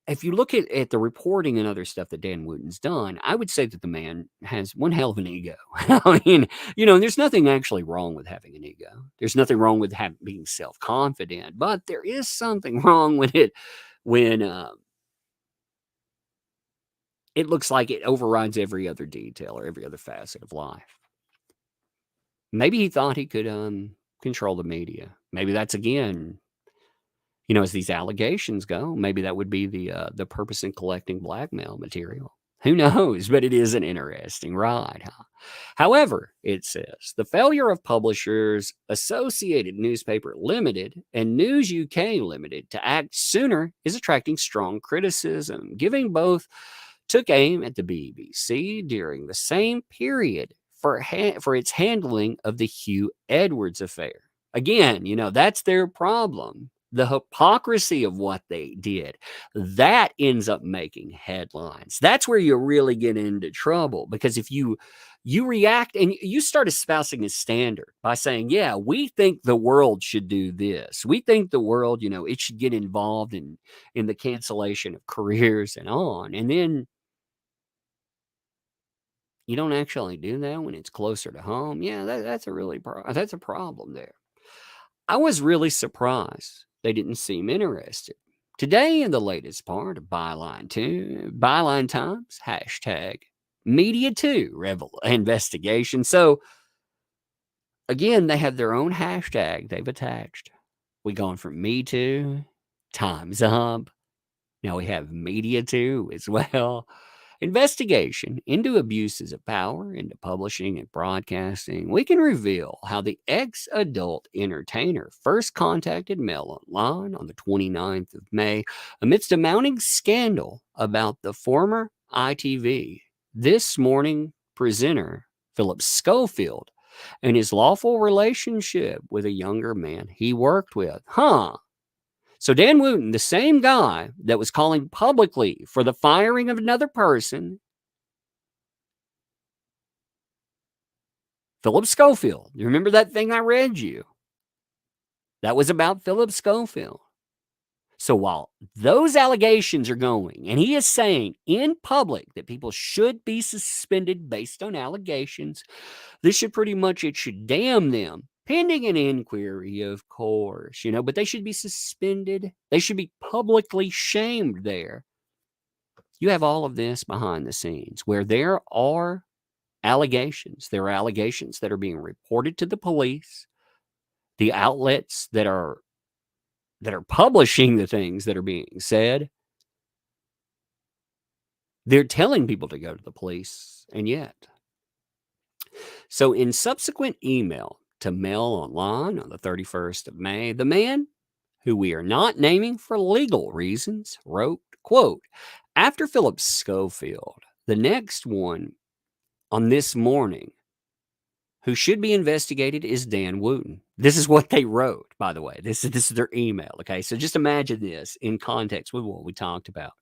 if you look at the reporting and other stuff that Dan Wootton's done, I would say that the man has one hell of an ego. I mean, there's nothing actually wrong with having an ego. There's nothing wrong with being self-confident, but there is something wrong with it when it looks like it overrides every other detail or every other facet of life. Maybe he thought he could control the media. Maybe that's, again, as these allegations go, maybe that would be the purpose in collecting blackmail material. Who knows? But it is an interesting ride, huh? However, it says, the failure of publishers Associated Newspaper Limited and News UK Limited to act sooner is attracting strong criticism, giving both took aim at the BBC during the same period for its handling of the Hugh Edwards affair. Again, that's their problem. The hypocrisy of what they did, that ends up making headlines. That's where you really get into trouble, because if you react and you start espousing a standard by saying, yeah, we think the world should do this. We think the world, it should get involved in the cancellation of careers and on. And then you don't actually do that when it's closer to home. Yeah, that's a problem there. I was really surprised they didn't seem interested. Today, in the latest part of Byline Times, #Media2 investigation. So, again, they have their own hashtag they've attached. We gone from Me Too, Time's Up, Now we have media too as well. Investigation into abuses of power into publishing and broadcasting. We can reveal how the ex-adult entertainer first contacted Mel online on the 29th of May amidst a mounting scandal about the former ITV This Morning presenter, Philip Schofield, and his lawful relationship with a younger man he worked with. So Dan Wootton, the same guy that was calling publicly for the firing of another person, Philip Schofield. You remember that thing I read you? That was about Philip Schofield. So while those allegations are going, and he is saying in public that people should be suspended based on allegations, this should pretty much, it should damn them, pending an inquiry, of course, but they should be suspended. They should be publicly shamed there. You have all of this behind the scenes where there are allegations. There are allegations that are being reported to the police. The outlets that are publishing the things that are being said, they're telling people to go to the police, and yet. So in subsequent email to Mail Online on the 31st of May, the man, who we are not naming for legal reasons, wrote, quote, after Philip Schofield, the next one on This Morning who should be investigated is Dan Wootton. This is what they wrote, by the way. This is their email, okay? So just imagine this in context with what we talked about.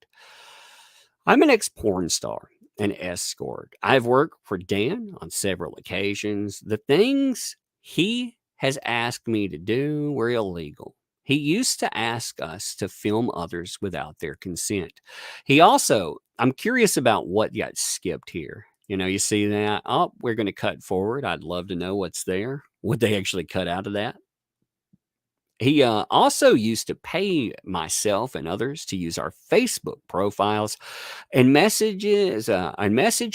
I'm an ex-porn star, an escort. I've worked for Dan on several occasions. The things he has asked me to do were illegal. He used to ask us to film others without their consent. He also, I'm curious about what got skipped here. You see that? Oh, we're going to cut forward. I'd love to know what's there. Would they actually cut out of that? He also used to pay myself and others to use our Facebook profiles and message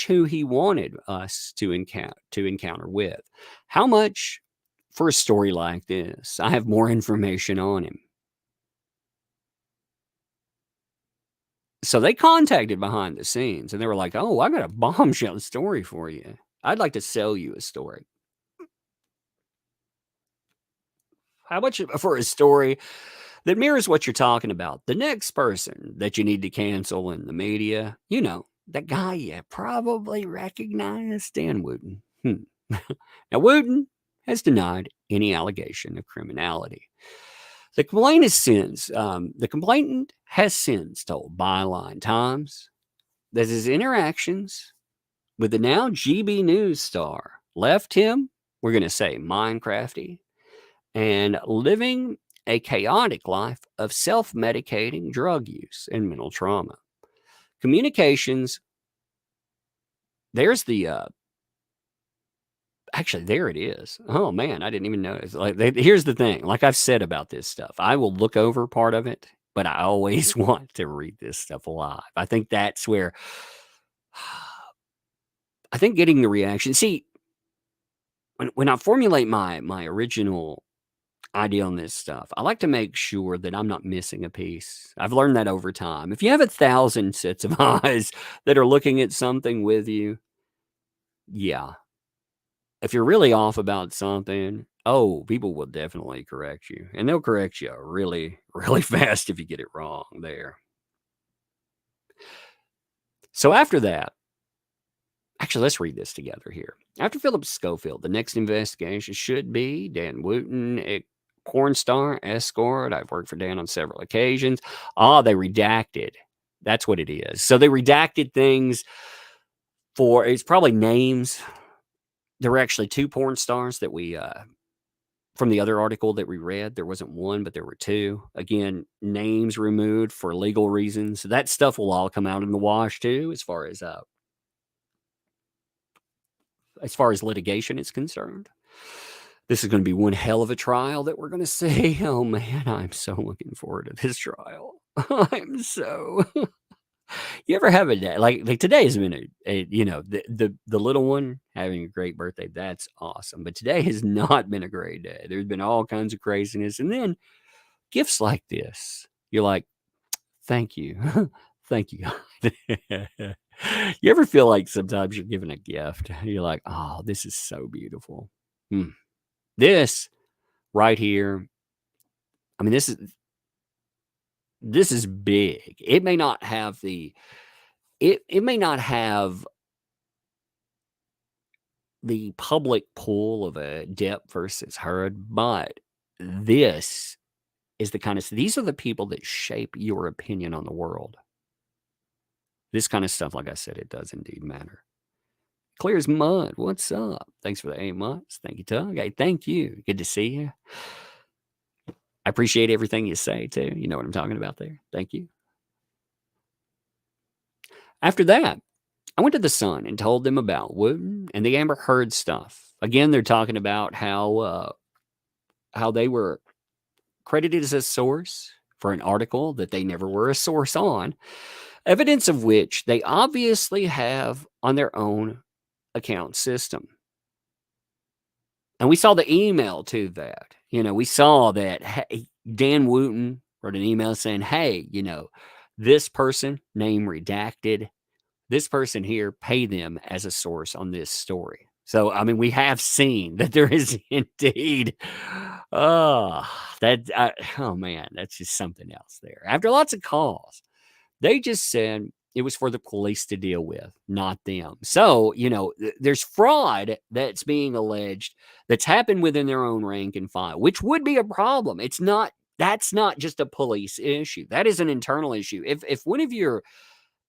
who he wanted us to encounter with. How much for a story like this? I have more information on him. So they contacted behind the scenes and they were like, oh, I got a bombshell story for you. I'd like to sell you a story. How much for a story that mirrors what you're talking about? The next person that you need to cancel in the media, that guy you probably recognize, Dan Wootton. Now, Wootton has denied any allegation of criminality. The complainant has since told Byline Times that his interactions with the now GB News star left him, we're going to say, Minecrafty, and living a chaotic life of self-medicating drug use and mental trauma. Communications, there's the actually, there it is. Oh man, I didn't even notice. Here's the thing. Like I've said about this stuff, I will look over part of it, but I always want to read this stuff live. I think that's where I think getting the reaction. See, when I formulate my original idea on this stuff, I like to make sure that I'm not missing a piece. I've learned that over time. If you have 1,000 sets of eyes that are looking at something with you, yeah. If you're really off about something, people will definitely correct you. And they'll correct you really, really fast if you get it wrong there. So after that, actually, let's read this together here. After Philip Schofield, the next investigation should be Dan Wootton, a porn star, escort. I've worked for Dan on several occasions. They redacted. That's what it is. So they redacted things for, it's probably names. There were actually 2 porn stars that we, from the other article that we read, there wasn't one, but there were 2. Again, names removed for legal reasons. That stuff will all come out in the wash too, as far as litigation is concerned. This is going to be one hell of a trial that we're going to see. Oh man, I'm so looking forward to this trial. I'm so. You ever have a day like today has been the little one having a great birthday? That's awesome. But today has not been a great day. There's been all kinds of craziness, and then gifts like this. You're like, Thank you. Thank you. You ever feel like sometimes you're given a gift? You're like, oh, this is so beautiful. This right here, I mean, this is big. It may not have it may not have the public pull of a Depp versus Heard, but this is the kind of these are the people that shape your opinion on the world. This kind of stuff, like I said, it does indeed matter. Clear as mud. What's up? Thanks for the 8 months. Thank you, Tug. Hey, thank you. Good to see you. I appreciate everything you say, too. You know what I'm talking about there. Thank you. After that, I went to the Sun and told them about Wootton and the Amber Heard stuff. Again, they're talking about how they were credited as a source for an article that they never were a source on, evidence of which they obviously have on their own account system. And we saw the email to that. We saw that Dan Wootton wrote an email saying, hey, this person, name redacted, this person here, pay them as a source on this story. So, I mean, we have seen that there is indeed, oh man, that's just something else there. After lots of calls, they just said it was for the police to deal with, not them. So, there's fraud that's being alleged that's happened within their own rank and file, which would be a problem. That's not just a police issue. That is an internal issue. If one of your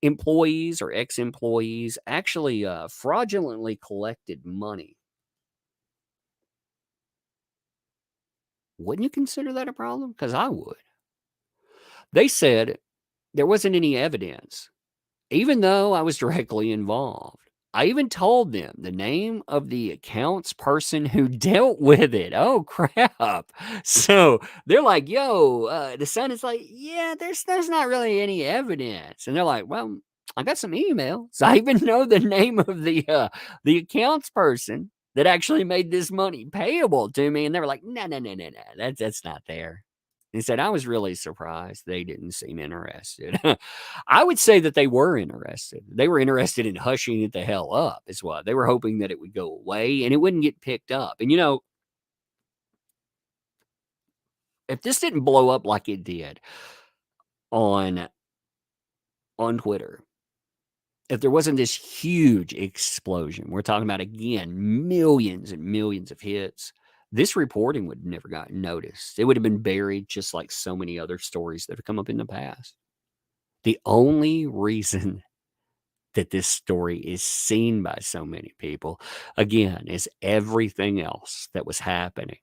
employees or ex-employees actually fraudulently collected money, wouldn't you consider that a problem? Because I would. They said there wasn't any evidence, even though I was directly involved. I even told them the name of the accounts person who dealt with it. Oh, crap. So they're like, yo, the Sun is like, yeah, there's not really any evidence. And they're like, well, I got some emails. I even know the name of the accounts person that actually made this money payable to me. And they were like, no, that's not there. He said, I was really surprised they didn't seem interested. I would say that they were interested. They were interested in hushing it the hell up, is what. They were hoping that it would go away and it wouldn't get picked up. And, if this didn't blow up like it did on Twitter, if there wasn't this huge explosion, we're talking about, again, millions and millions of hits, this reporting would have never gotten noticed. It would have been buried just like so many other stories that have come up in the past. The only reason that this story is seen by so many people, again, is everything else that was happening.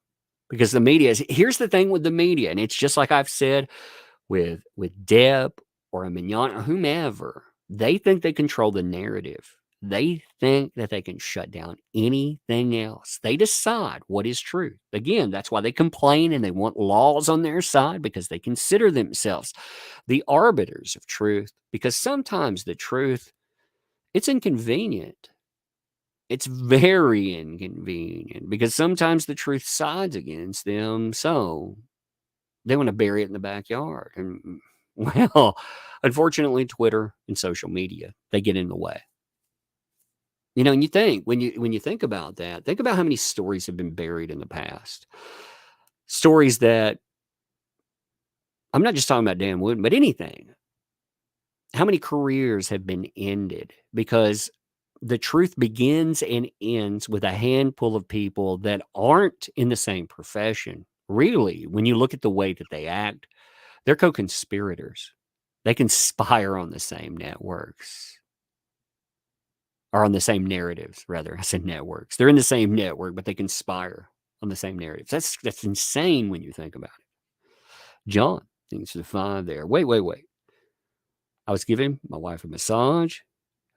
Because the media here's the thing with the media, and it's just like I've said with Depp or a Mignon or whomever, they think they control the narrative. They think that they can shut down anything else. They decide what is truth. Again, that's why they complain and they want laws on their side, because they consider themselves the arbiters of truth. Because sometimes the truth, it's inconvenient. It's very inconvenient because sometimes the truth sides against them. So they want to bury it in the backyard. And well, unfortunately, Twitter and social media, they get in the way. And you think, when you think about that, think about how many stories have been buried in the past. Stories that, I'm not just talking about Dan Wootton, but anything. How many careers have been ended because the truth begins and ends with a handful of people that aren't in the same profession. Really, when you look at the way that they act, they're co-conspirators. They conspire on the same networks. Or on the same narratives, rather. I said networks. They're in the same network, but they conspire on the same narratives. That's insane when you think about it. John, thanks for the 5 there. Wait. I was giving my wife a massage,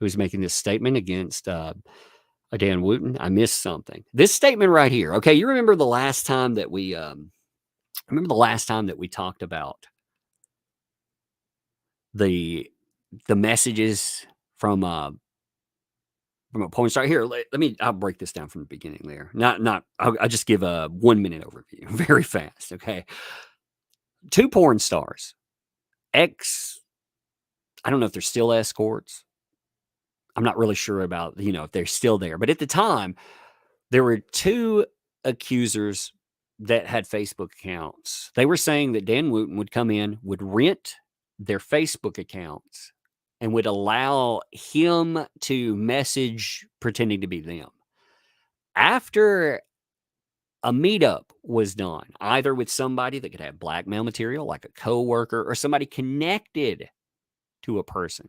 who was making this statement against Dan Wootton. I missed something. This statement right here. Okay, you remember the last time that we talked about the messages from a porn star. Here, I'll break this down from the beginning there. I'll just give a 1 minute overview very fast. Okay. 2 porn stars, I don't know if they're still escorts. I'm not really sure about, if they're still there. But at the time, there were 2 accusers that had Facebook accounts. They were saying that Dan Wootton would come in, would rent their Facebook accounts, and would allow him to message pretending to be them. After a meetup was done, either with somebody that could have blackmail material, like a coworker, or somebody connected to a person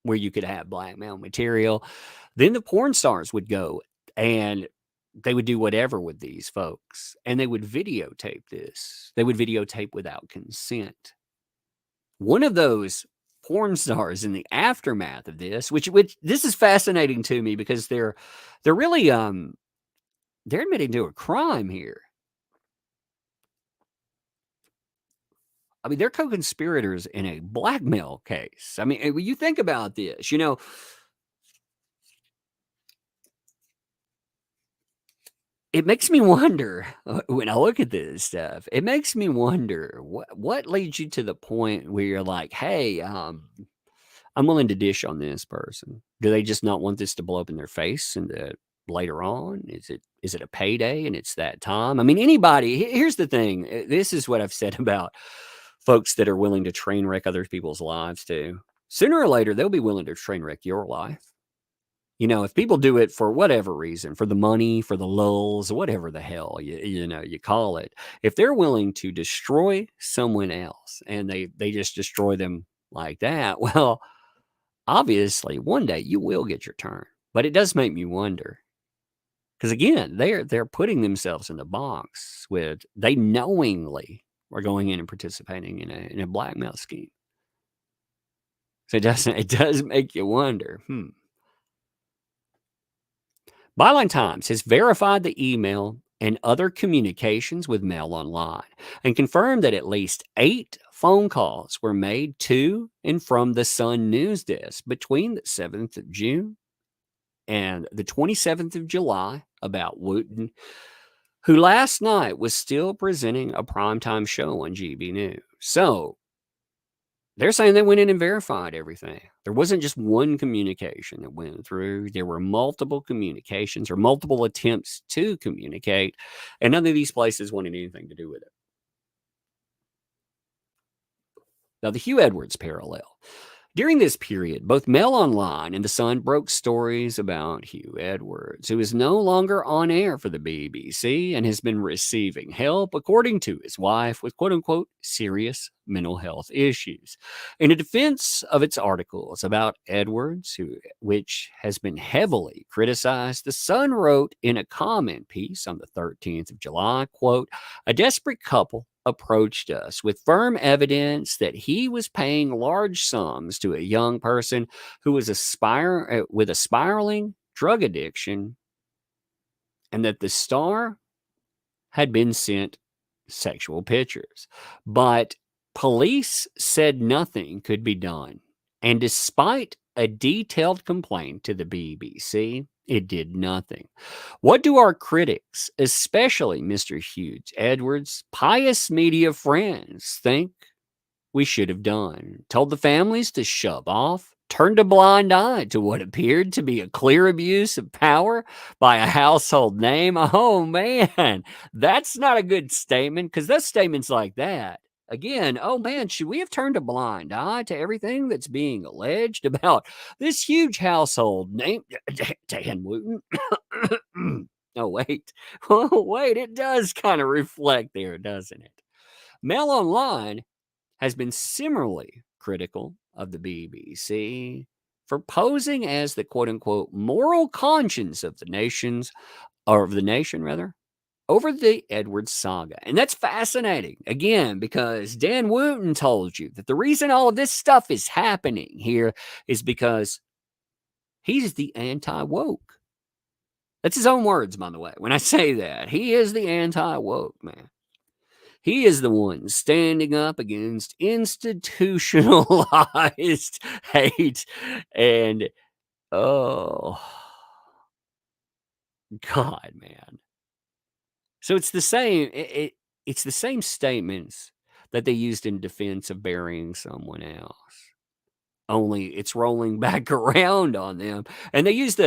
where you could have blackmail material, then the porn stars would go and they would do whatever with these folks, and they would videotape this. They would videotape without consent. One of those porn stars in the aftermath of this, which this is fascinating to me because they're really they're admitting to a crime here. I mean, they're co-conspirators in a blackmail case. I mean, when you think about this, it makes me wonder when I look at this stuff. It makes me wonder what leads you to the point where you're like, "Hey, I'm willing to dish on this person." Do they just not want this to blow up in their face and later on? Is it a payday and it's that time? I mean, anybody. Here's the thing. This is what I've said about folks that are willing to train wreck other people's lives too. Sooner or later, they'll be willing to train wreck your life. If people do it for whatever reason, for the money, for the lulz, whatever the hell you call it, if they're willing to destroy someone else and they just destroy them like that, well, obviously one day you will get your turn. But it does make me wonder, because again, they're putting themselves in the box with they knowingly are going in and participating in a blackmail scheme. So it does make you wonder. Byline Times has verified the email and other communications with Mail Online and confirmed that at least 8 phone calls were made to and from the Sun news desk between the 7th of June and the 27th of July about Wootton, who last night was still presenting a primetime show on GB News. So they're saying they went in and verified everything. There wasn't just one communication that went through. There were multiple communications or multiple attempts to communicate, and none of these places wanted anything to do with it. Now, the Hugh Edwards parallel. During this period, both Mail Online and The Sun broke stories about Hugh Edwards, who is no longer on air for the BBC and has been receiving help, according to his wife, with quote-unquote serious mental health issues. In a defense of its articles about Edwards, which has been heavily criticized, The Sun wrote in a comment piece on the 13th of July, quote, "A desperate couple approached us with firm evidence that he was paying large sums to a young person who was with a spiraling drug addiction, and that the star had been sent sexual pictures. But police said nothing could be done. And despite a detailed complaint to the BBC, it did nothing. What do our critics, especially Mr. Hugh Edwards' pious media friends, think we should have done? Told the families to shove off? Turned a blind eye to what appeared to be a clear abuse of power by a household name? Oh, man, that's not a good statement, because those statements like that, again, oh, man, should we have turned a blind eye to everything that's being alleged about this huge household name, Dan Wootton? Oh, wait. Oh, wait, it does kind of reflect there, doesn't it? Mail Online has been similarly critical of the BBC for posing as the quote-unquote moral conscience of the nation, over the Edwards saga. And that's fascinating, again, because Dan Wootton told you that the reason all of this stuff is happening here is because he's the anti-woke. That's his own words, by the way. When I say that, he is the anti-woke, man. He is the one standing up against institutionalized hate. And, oh, God, man. So it's the same. It's the same statements that they used in defense of burying someone else. only it's rolling back around on them. And they use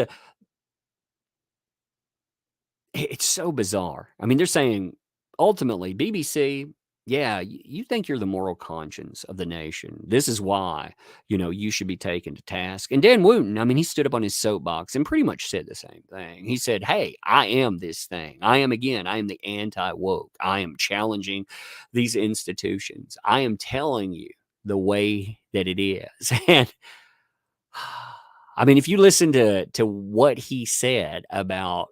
it's so bizarre. I mean, they're saying ultimately, BBC, yeah, you think you're the moral conscience of the nation. This is why, you should be taken to task. And Dan Wootton, I mean, he stood up on his soapbox and pretty much said the same thing. He said, hey, I am this thing. I am the anti-woke. I am challenging these institutions. I am telling you the way that it is. And I mean, if you listen to what he said about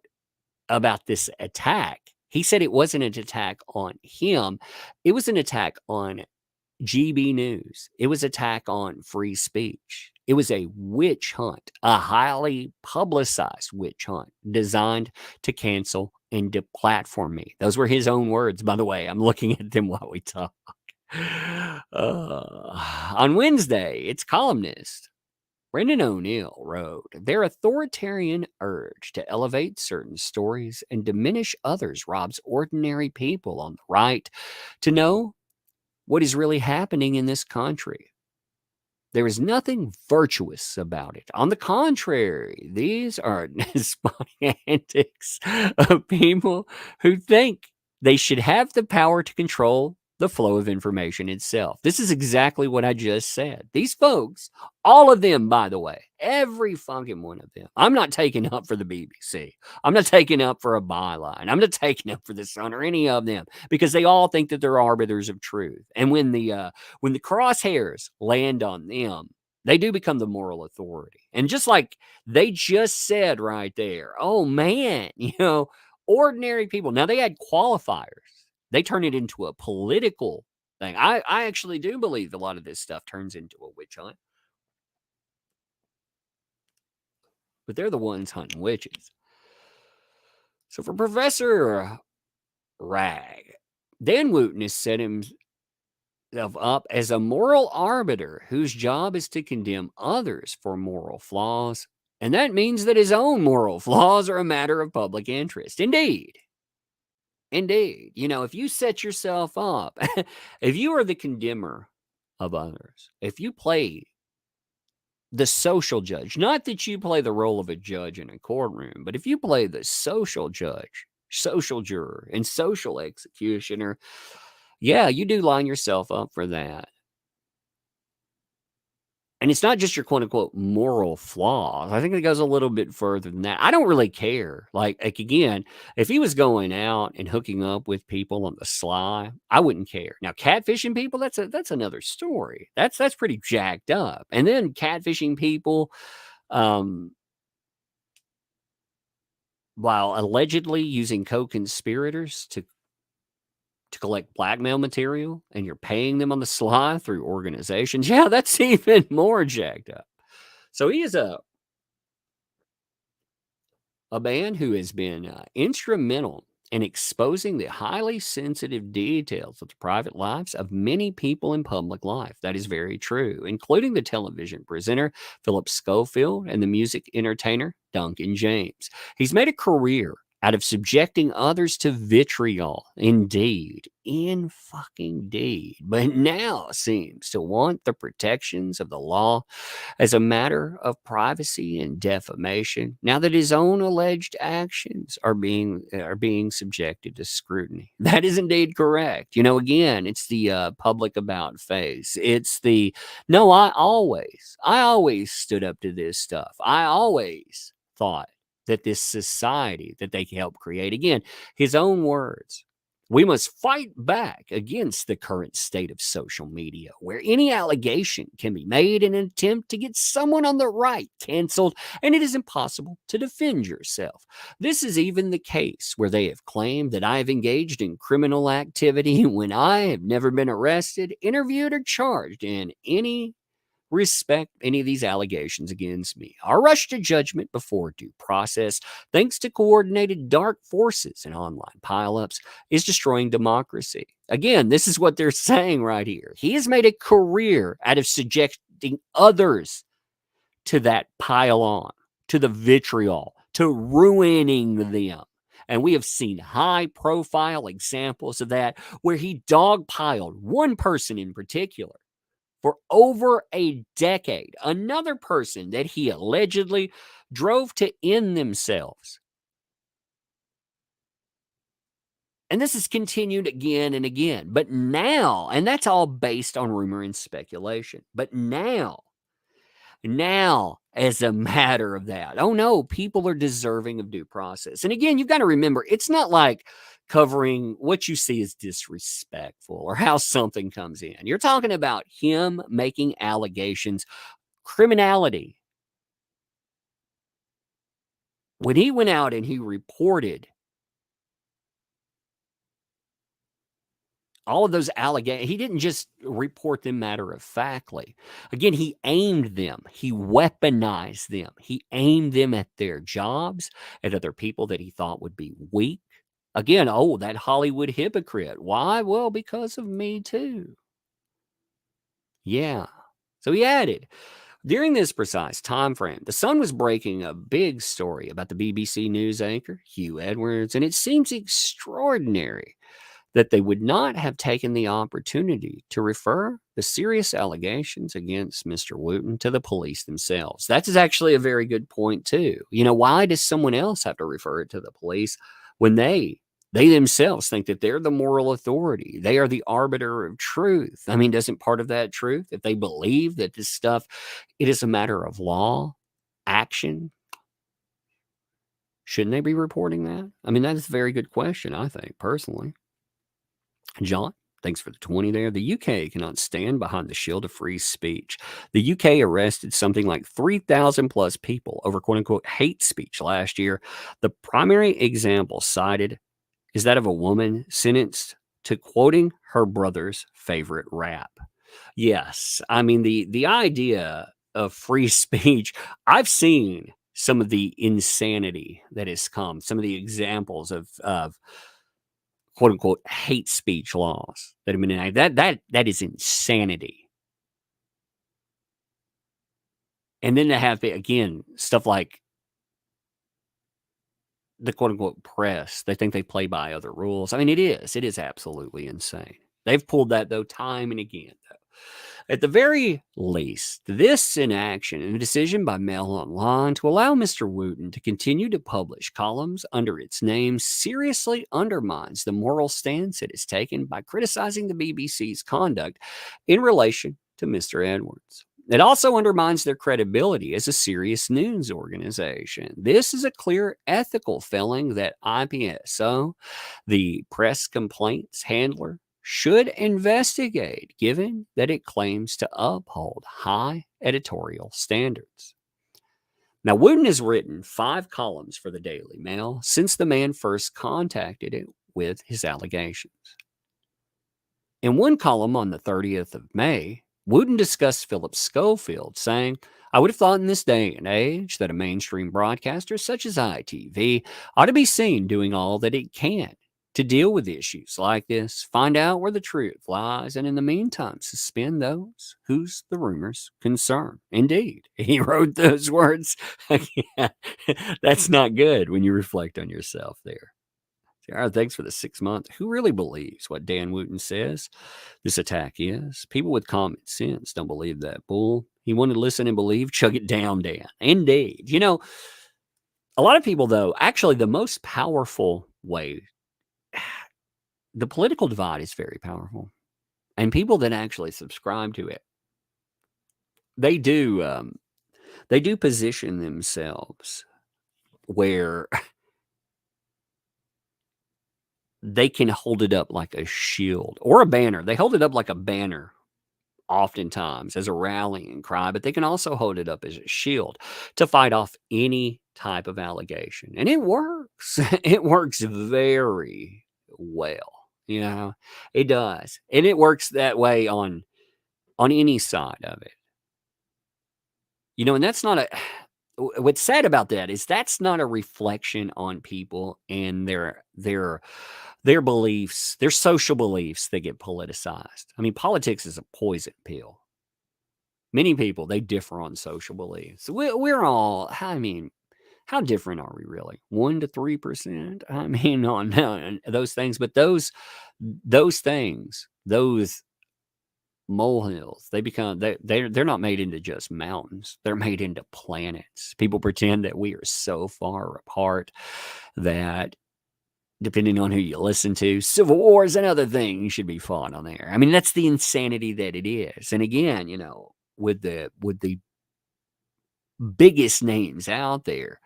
this attack, he said it wasn't an attack on him. It was an attack on GB News. It was an attack on free speech. It was a witch hunt, a highly publicized witch hunt designed to cancel and deplatform me. Those were his own words, by the way. I'm looking at them while we talk. On Wednesday, its columnist Brendan O'Neill wrote, their authoritarian urge to elevate certain stories and diminish others robs ordinary people on the right to know what is really happening in this country. There is nothing virtuous about it. On the contrary, these are spotty antics of people who think they should have the power to control the flow of information itself. This is exactly what I just said. These folks, all of them, by the way, every fucking one of them. I'm not taking up for the BBC. I'm not taking up for a byline. I'm not taking up for the Sun or any of them because they all think that they're arbiters of truth. And when the crosshairs land on them, they do become the moral authority. And just like they just said right there, oh man, ordinary people. Now they had qualifiers. They turn it into a political thing. I actually do believe a lot of this stuff turns into a witch hunt. But they're the ones hunting witches. So for Professor Rag, Dan Wootton has set himself up as a moral arbiter whose job is to condemn others for moral flaws. And that means that his own moral flaws are a matter of public interest. Indeed. If you set yourself up, if you are the condemner of others, if you play the social judge, not that you play the role of a judge in a courtroom, but if you play the social judge, social juror, and social executioner, yeah, you do line yourself up for that. And it's not just your quote unquote moral flaws. I think it goes a little bit further than that. I don't really care. Like again, if he was going out and hooking up with people on the sly, I wouldn't care. Now, catfishing people, that's another story. That's pretty jacked up. And then catfishing people, while allegedly using co-conspirators to collect blackmail material, and you're paying them on the sly through organizations. Yeah, that's even more jacked up. So he is a man who has been instrumental in exposing the highly sensitive details of the private lives of many people in public life. That is very true, including the television presenter Philip Schofield and the music entertainer Duncan James. He's made a career out of subjecting others to vitriol. Indeed, but now seems to want the protections of the law as a matter of privacy and defamation, now that his own alleged actions are being subjected to scrutiny. That is indeed correct. Again, it's the public about face. It's the, no, I always stood up to this stuff. I always thought that this society that they help create, again, his own words, we must fight back against the current state of social media where any allegation can be made in an attempt to get someone on the right canceled, and it is impossible to defend yourself. This is even the case where they have claimed that I have engaged in criminal activity when I have never been arrested, interviewed, or charged in any respect any of these allegations against me. Our rush to judgment before due process, thanks to coordinated dark forces and online pileups, is destroying democracy. Again, this is what they're saying right here. He has made a career out of subjecting others to that pile on, to the vitriol, to ruining them. And we have seen high-profile examples of that where he dogpiled one person in particular for over a decade. Another person that he allegedly drove to end themselves. And this has continued again and again. But now, and that's all based on rumor and speculation. But now, as a matter of that, oh no, people are deserving of due process. And again, you've got to remember, it's not like covering what you see as disrespectful or how something comes in. You're talking about him making allegations, criminality. When he went out and he reported all of those allegations, he didn't just report them matter-of-factly. Again, he aimed them. He weaponized them. He aimed them at their jobs, at other people that he thought would be weak. Again, oh, that Hollywood hypocrite. Why? Well, because of Me Too. Yeah. So he added, during this precise time frame, the Sun was breaking a big story about the BBC News anchor, Hugh Edwards, and it seems extraordinary that they would not have taken the opportunity to refer the serious allegations against Mr. Wootton to the police themselves. That's actually a very good point, too. You know, why does someone else have to refer it to the police when they themselves think that they're the moral authority? They are the arbiter of truth. I mean, doesn't part of that truth, if they believe that this stuff, it is a matter of law, action, shouldn't they be reporting that? I mean, that is a very good question, I think, personally. John, thanks for the 20 there. The UK cannot stand behind the shield of free speech. The UK arrested something like 3,000 plus people over quote unquote hate speech last year. The primary example cited is that of a woman sentenced to quoting her brother's favorite rap. Yes, I mean, the idea of free speech, I've seen some of the insanity that has come, some of the examples of quote unquote hate speech laws that have been enacted. That is insanity. And then to have, again, stuff like the quote unquote press, they think they play by other rules. I mean, it is absolutely insane. They've pulled that, though, time and again, though. At the very least, this inaction and a decision by Mail Online to allow Mr. Wootton to continue to publish columns under its name seriously undermines the moral stance it has taken by criticizing the BBC's conduct in relation to Mr. Edwards. It also undermines their credibility as a serious news organization. This is a clear ethical failing that IPSO, the press complaints handler, should investigate, given that it claims to uphold high editorial standards. Now, Wootton has written 5 columns for the Daily Mail since the man first contacted it with his allegations. In one column on the 30th of May, Wootton discussed Philip Schofield, saying, I would have thought in this day and age that a mainstream broadcaster such as ITV ought to be seen doing all that it can to deal with issues like this, find out where the truth lies, and in the meantime, suspend those whose the rumors concern. Indeed, he wrote those words. Yeah, that's not good when you reflect on yourself there. All right, thanks for the 6 months. Who really believes what Dan Wootton says this attack is? People with common sense don't believe that bull. He wanted to listen and believe. Chug it down, Dan. Indeed. You know, a lot of people, though, actually the most powerful way, the political divide is very powerful. And people that actually subscribe to it, they do position themselves where they can hold it up like a shield or a banner. They hold it up like a banner oftentimes as a rallying cry, but they can also hold it up as a shield to fight off any type of allegation. And it works. It works very well. You know, it does. And it works that way on any side of it. You know, and that's not what's sad about that is that's not a reflection on people and their beliefs, their social beliefs that get politicized. I mean, politics is a poison pill. Many people, they differ on social beliefs. We're all, I mean, how different are we really? 1 to 3%? I mean, on those things, but those things, those molehills. They're not made into just mountains. They're made into planets. People pretend that we are so far apart that, depending on who you listen to, civil wars and other things should be fought on there. I mean, that's the insanity that it is. And again, with the biggest names out there,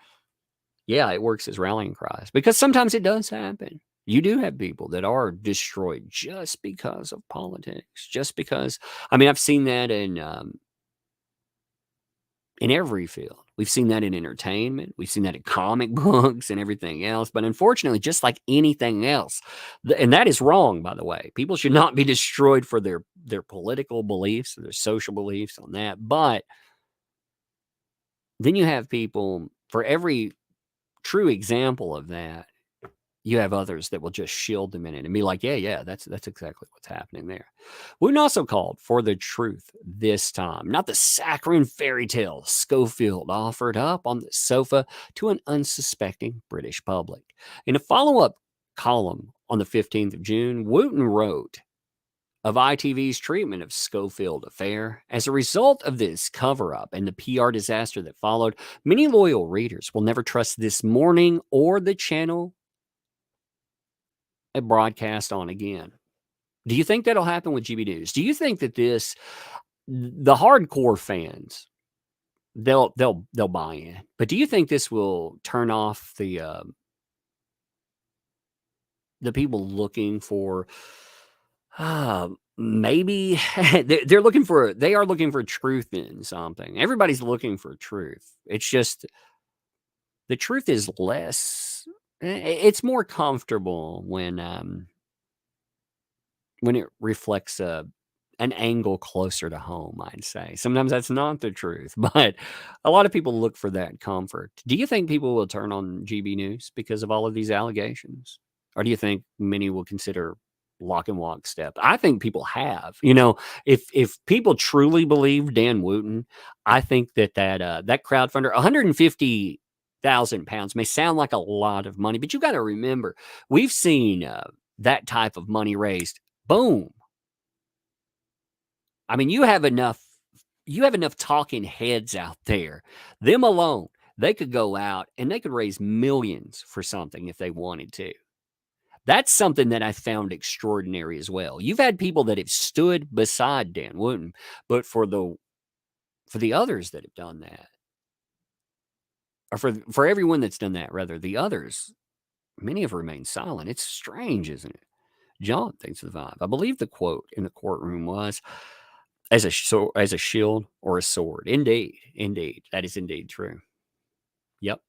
yeah, it works as rallying cries, because sometimes it does happen. You do have people that are destroyed just because of politics, just because. I mean, I've seen that in every field. We've seen that in entertainment. We've seen that in comic books and everything else. But unfortunately, just like anything else, and that is wrong, by the way. People should not be destroyed for their political beliefs, their social beliefs on that. But then you have people, for every true example of that, you have others that will just shield them in it and be like, yeah, that's exactly what's happening there. Wootton also called for the truth this time, not the saccharine fairy tale Schofield offered up on the sofa to an unsuspecting British public. In a follow-up column on the 15th of June, Wootton wrote of ITV's treatment of Schofield affair. As a result of this cover-up and the PR disaster that followed, many loyal readers will never trust This Morning or the channel a broadcast on again. Do you think that'll happen with GB News? Do you think that the hardcore fans, they'll buy in? But do you think this will turn off the people looking for maybe they are looking for truth in something? Everybody's looking for truth. It's just the truth is less. It's more comfortable when it reflects an angle closer to home, I'd say. Sometimes that's not the truth, but a lot of people look for that comfort. Do you think people will turn on GB News because of all of these allegations? Or do you think many will consider lock and walk step? I think people have. If people truly believe Dan Wootton, I think that crowdfunder, £150,000 may sound like a lot of money, but you got to remember, we've seen that type of money raised. Boom. I mean, you have enough talking heads out there. Them alone, they could go out and they could raise millions for something if they wanted to. That's something that I found extraordinary as well. You've had people that have stood beside Dan Wootton, but for the others that have done that, or for everyone that's done that, rather, the others, many have remained silent. It's strange, isn't it? John thinks of the vibe. I believe the quote in the courtroom was, as a shield or a sword. Indeed. That is indeed true. Yep.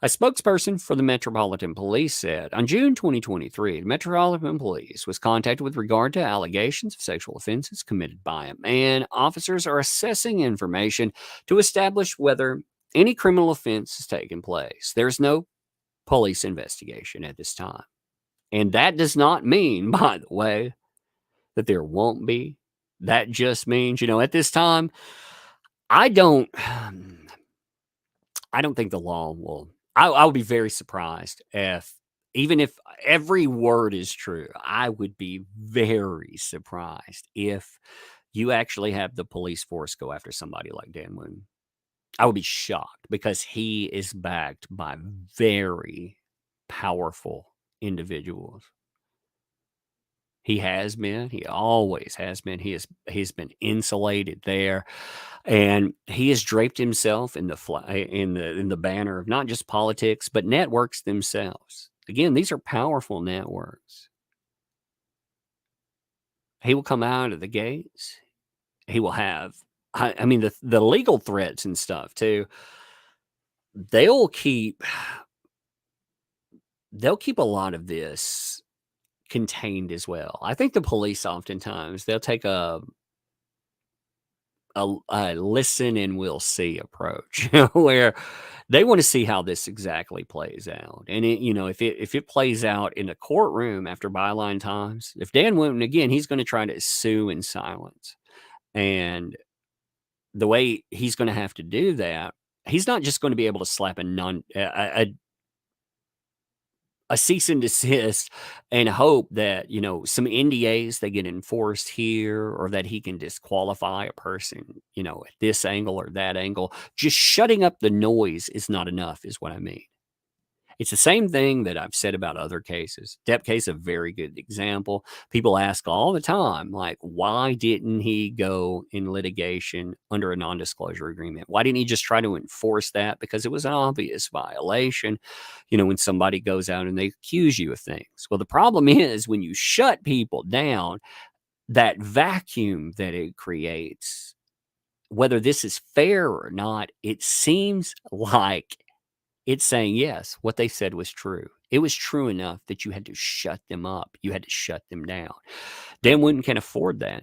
A spokesperson for the Metropolitan Police said, on June 2023, the Metropolitan Police was contacted with regard to allegations of sexual offenses committed by a man. Officers are assessing information to establish whether any criminal offense has taken place. There's no police investigation at this time. And that does not mean, by the way, that there won't be. That just means, at this time, I don't think the law will. I would be very surprised even if every word is true, I would be very surprised if you actually have the police force go after somebody like Dan Wootton. I would be shocked, because he is backed by very powerful individuals. He has been. He always has been. He's been insulated there, and he has draped himself in the banner of not just politics but networks themselves. Again, these are powerful networks. He will come out of the gates. He will have. I mean, the legal threats and stuff too. They'll keep a lot of this contained as well. I think the police oftentimes they'll take a listen and we'll see approach where they want to see how this exactly plays out. And if it plays out in a courtroom after byline times, if Dan Wootton, again, he's going to try to sue in silence. And the way he's going to have to do that, he's not just going to be able to slap a a cease and desist and hope that, some NDAs they get enforced here, or that he can disqualify a person, at this angle or that angle. Just shutting up the noise is not enough, is what I mean. It's the same thing that I've said about other cases. Depp case, a very good example. People ask all the time, like, why didn't he go in litigation under a non-disclosure agreement? Why didn't he just try to enforce that? Because it was an obvious violation, when somebody goes out and they accuse you of things. Well, the problem is when you shut people down, that vacuum that it creates, whether this is fair or not, it seems like it's saying, yes, what they said was true. It was true enough that you had to shut them up. You had to shut them down. Dan Wootton can't afford that.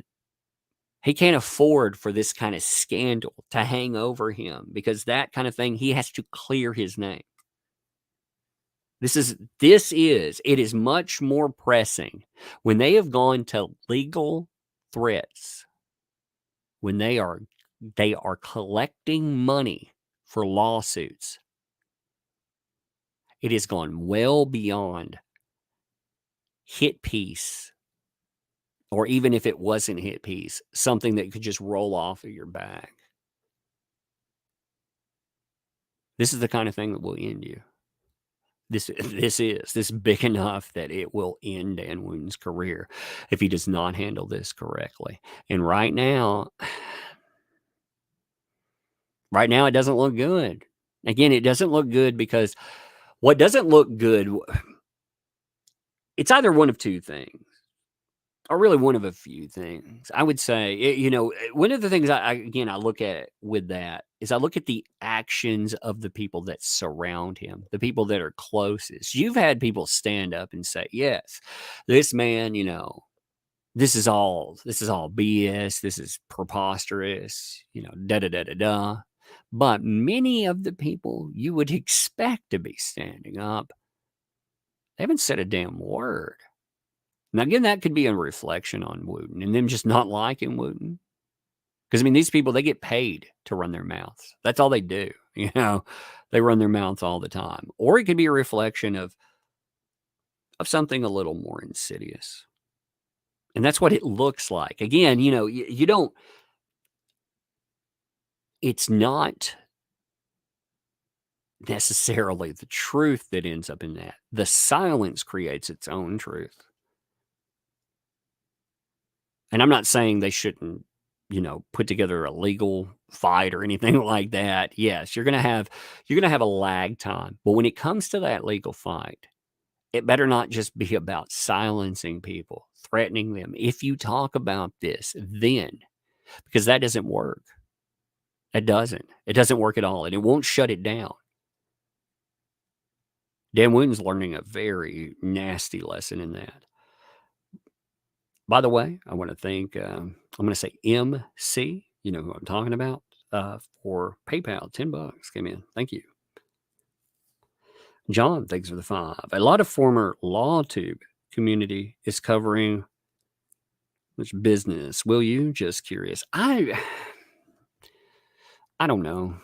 He can't afford for this kind of scandal to hang over him, because that kind of thing, he has to clear his name. It is much more pressing when they have gone to legal threats, when they are collecting money for lawsuits. It has gone well beyond hit piece, or even if it wasn't hit piece, something that could just roll off of your back. This is the kind of thing that will end you. This is big enough that it will end Dan Wootton's career if he does not handle this correctly. And right now, it doesn't look good. Again, it doesn't look good because what doesn't look good, it's either one of two things, or really one of a few things. I would say, one of the things I look at with that is I look at the actions of the people that surround him, the people that are closest. You've had people stand up and say, yes, this man, this is all BS. This is preposterous, da da da da da. But many of the people you would expect to be standing up, they haven't said a damn word. Now, again, that could be a reflection on Wootton and them just not liking Wootton. Because, these people, they get paid to run their mouths. That's all they do. They run their mouths all the time. Or it could be a reflection of something a little more insidious. And that's what it looks like. Again, you don't, it's not necessarily the truth that ends up in that. The silence creates its own truth. And I'm not saying they shouldn't, put together a legal fight or anything like that. Yes, you're going to have a lag time. But when it comes to that legal fight, it better not just be about silencing people, threatening them. If you talk about this, then, because that doesn't work. It doesn't. It doesn't work at all. And it won't shut it down. Dan Wootton's learning a very nasty lesson in that. By the way, I want to thank, I'm going to say MC, you know who I'm talking about, for PayPal, $10 came in. Thank you. John, thanks for the 5. A lot of former LawTube community is covering which business. Will you? Just curious. I don't know.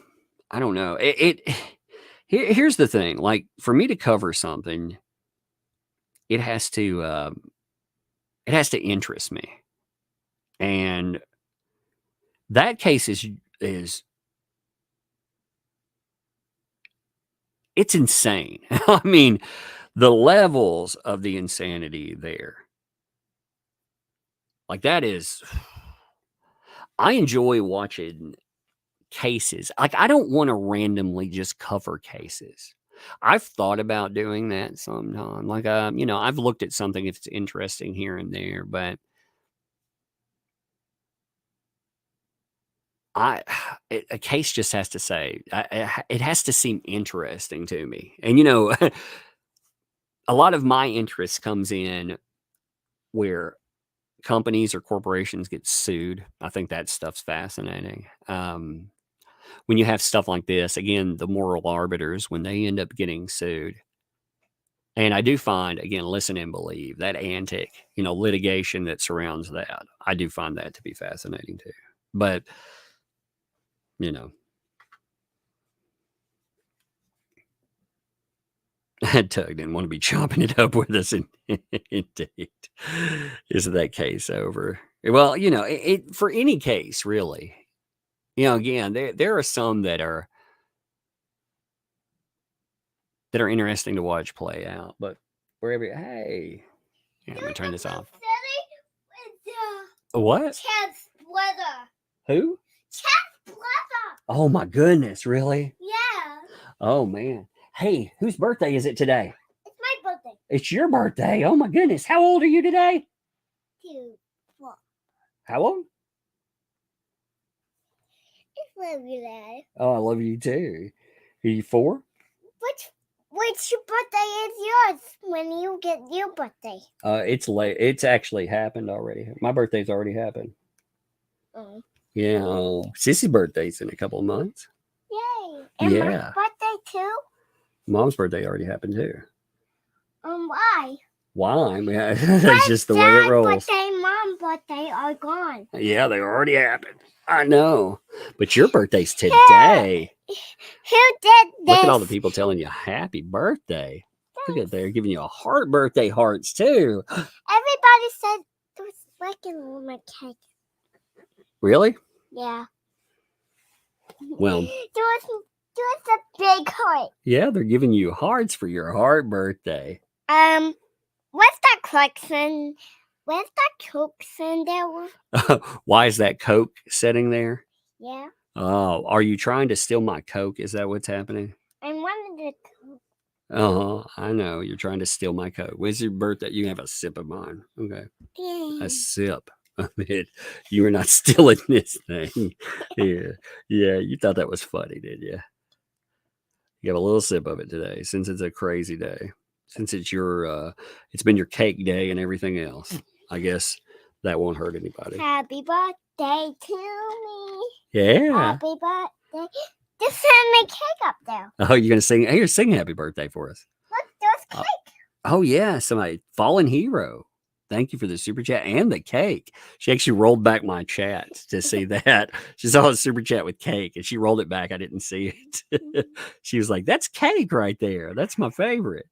Here's the thing. Like, for me to cover something, it has to interest me. And that case is it's insane. The levels of the insanity there. Like, that is, I enjoy watching cases. Like, I don't want to randomly just cover cases. I've thought about doing that sometime. Like, I've looked at something if it's interesting here and there, but a case just has to say, it has to seem interesting to me. And, a lot of my interest comes in where companies or corporations get sued. I think that stuff's fascinating. When you have stuff like this, again, the moral arbiters, when they end up getting sued. And I do find, again, listen and believe, that antic, litigation that surrounds that. I do find that to be fascinating too. But, Tug didn't want to be chopping it up with us. Indeed. Isn't that case over? Well, for any case, really. Again, there are some that are interesting to watch play out. But hey, I'm gonna turn this off. What? Chad's brother. Who? Chad's brother. Oh my goodness, really? Yeah. Oh man. Hey, whose birthday is it today? It's my birthday. It's your birthday. Oh my goodness. How old are you today? 2, 4. How old? I love you, Dad. Oh, I love you too. Are you 4? Which birthday is yours when you get your birthday? It's late. It's actually happened already. My birthday's already happened. Oh. Yeah. Sissy's birthday's in a couple of months. Yay. And Yeah. my birthday too? Mom's birthday already happened too. Why? Why? That's just the way it rolls. Birthday, Mom's birthday are gone. Yeah, they already happened. I know. But your birthday's today. Who did this? Look at all the people telling you happy birthday. Look at they're giving you a heart birthday hearts too. Everybody said there was licking on my cake. Really? Yeah. Well, there was a big heart. yeah, they're giving you hearts for your heart birthday. What's that collection? Where's that Coke in there? Why is that Coke sitting there? Yeah. Oh, are you trying to steal my Coke? Is that what's happening? I wanted the Coke. I know. You're trying to steal my Coke. When's your birthday? You can have a sip of mine. Okay. A sip of it. You were not stealing this thing. Yeah. Yeah. You thought that was funny, did you? You have a little sip of it today since it's a crazy day. Since it's it's been your cake day and everything else. I guess that won't hurt anybody. Happy birthday to me. Yeah. Happy birthday. Just send my cake up there. Oh, you're gonna sing? Hey, you're singing happy birthday for us. Look, there's cake. Oh yeah, somebody fallen hero. Thank you for the super chat and the cake. She actually rolled back my chat to see that. She saw a super chat with cake and she rolled it back. I didn't see it. She was like, "That's cake right there. That's my favorite."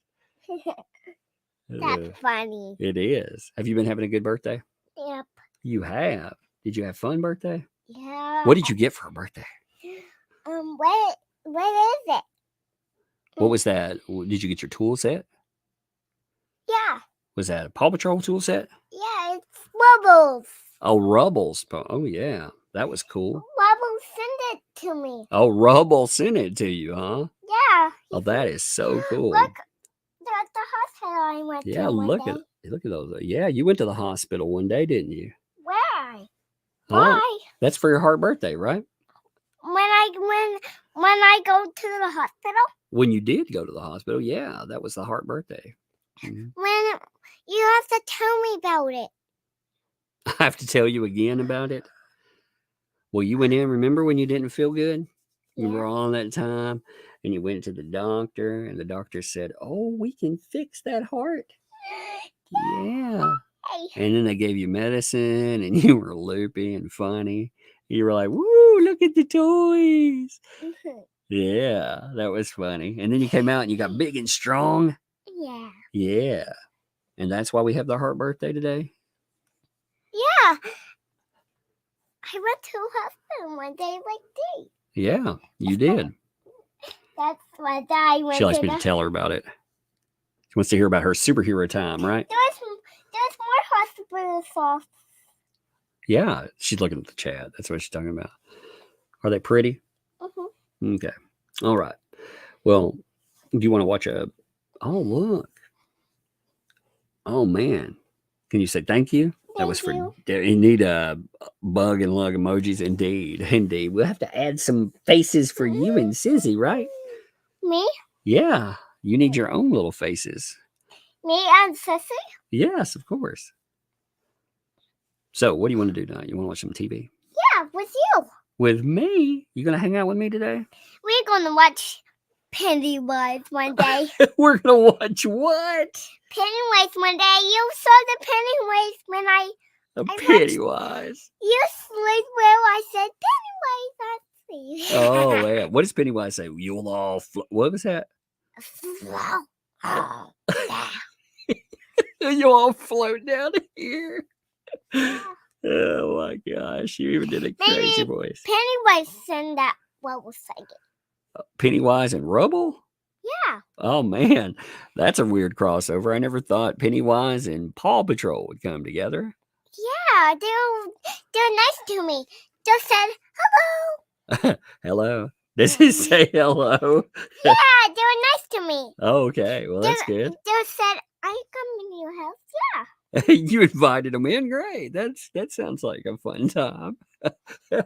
That's funny. It is. Have you been having a good birthday? Yep. You have. Did you have fun birthday? Yeah. What did you get for a birthday? What is it? What was that? Did you get your tool set? Yeah. Was that a Paw Patrol tool set? Yeah, it's Wubbles. Oh, Rubbles. Oh, yeah. That was cool. Wubbles sent it to me. Oh, Rubble sent it to you, huh? Yeah. Oh, that is so cool. Look, they're at the hospital I went to. Yeah, look at those. Yeah, you went to the hospital one day, didn't you? Why? Huh? Why? That's for your heart birthday, right? When I go to the hospital? When you did go to the hospital, yeah, that was the heart birthday. Mhm. When you have to tell me about it. I have to tell you again about it. Well, you went in, remember when you didn't feel good? You were on that time and you went to the doctor and the doctor said, "Oh, we can fix that heart." Yeah. And then they gave you medicine and you were loopy and funny. You were like, "Woo, look at the toys." Yeah, that was funny. And then you came out and you got big and strong. Yeah. Yeah. And that's why we have the heart birthday today? Yeah. I went to the hospital one day like this. Yeah, you did. That's what I went She likes to me to tell her about it. She wants to hear about her superhero time, right? There's more hospital stuff. Yeah, she's looking at the chat. That's what she's talking about. Are they pretty? Mm-hmm. Okay. All right. Well, do you want to watch a... Oh, look. Oh, man. Can you say thank you? That was for... You need a bug and lug emojis. Indeed. Indeed. We'll have to add some faces for you and Sizzy, right? Me? Yeah. You need your own little faces. Me and Sissy? Yes, of course. So, what do you want to do tonight? You want to watch some TV? Yeah, with you. With me? You going to hang out with me today? We're going to watch Pennywise one day. We're going to watch what? Pennywise one day. You saw the Pennywise when I Pennywise. You sleep where I said Pennywise. Oh, yeah. What does Pennywise say? You'll all... What was that? Oh, yeah. You all float down here. Oh my gosh, you even did a crazy Maybe voice. Pennywise and that Wobble psychic. Pennywise and Rubble? Yeah. Oh man, that's a weird crossover. I never thought Pennywise and Paw Patrol would come together. Yeah, they're nice to me. Just said hello. Hello. Does he say hello? Yeah, they were nice to me. Okay, well that's good. They said, "I come in your house." Yeah. You invited them in. Great. That sounds like a fun time. Oh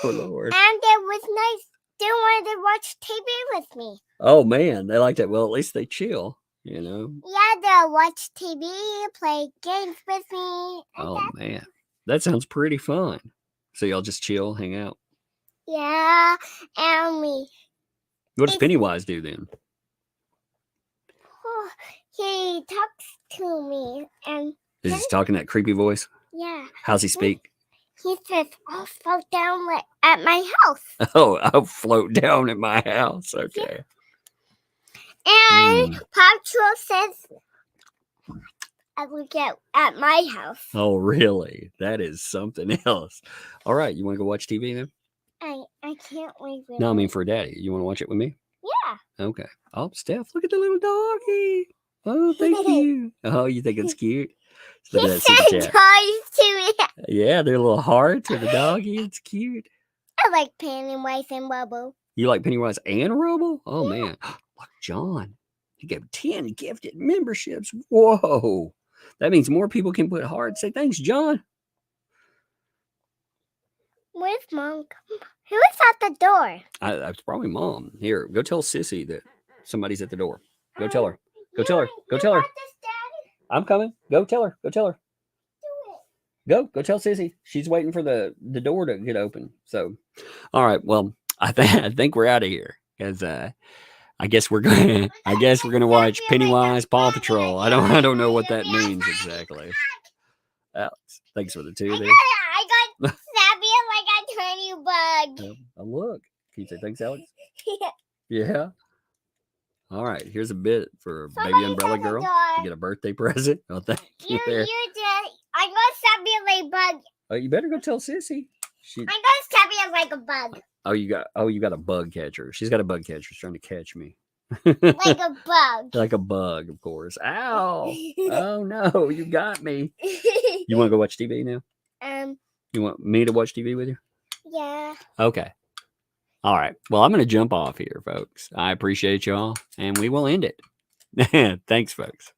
Lord. And it was nice. They wanted to watch TV with me. Oh man, they like that. Well, at least they chill. You know. Yeah, they'll watch TV, play games with me. Oh man, that sounds pretty fun. So y'all just chill, hang out. Yeah, and me. What does Pennywise do then? Oh, he talks to me, and Is he talking that creepy voice? yeah. How's he speak? He says, "I'll float down at my house." Oh, I'll float down at my house. Okay. And Patrol says, "I will get at my house." Oh, really? That is something else. All right, you want to go watch TV then? I can't wait. No, I mean for Daddy. You want to watch it with me? Yeah. Okay. Oh, Steph, look at the little doggy. Oh, thank you. Oh, you think it's cute? Look at He that super said chat. toys to me. Yeah, they're little hearts with the doggy. It's cute. I like Pennywise and Bubble. You like Pennywise and Rubble? Oh, man. Look, John. He gave 10 gifted memberships. Whoa. That means more people can put hearts. Say thanks, John. Where's Mom? Who is at the door? That's probably Mom. Here, go tell Sissy that somebody's at the door. Go tell her. Go tell her. Go tell her. I'm coming. Go tell her. Go tell her. Go tell Sissy. She's waiting for the door to get open. So, all right. Well, I think we're out of here because I guess we're gonna watch Pennywise Paw Patrol. I don't know what that means exactly. Alex, thanks for the two there. I got snappy like a tiny bug. Oh, look. Can you say thanks, Alex? Yeah. All right. Here's a bit for Baby Umbrella Girl to get a birthday present. Oh, thank you. You did. I got snappy like a bug. Oh, you better go tell Sissy. I got snappy like a bug. Oh, you got a bug catcher. She's got a bug catcher. She's trying to catch me. Like a bug. Like a bug, of course. Ow. Oh no, you got me. You want to go watch TV now? You want me to watch TV with you? Yeah. Okay. All right. Well, I'm going to jump off here, folks. I appreciate y'all, and we will end it. Thanks, folks.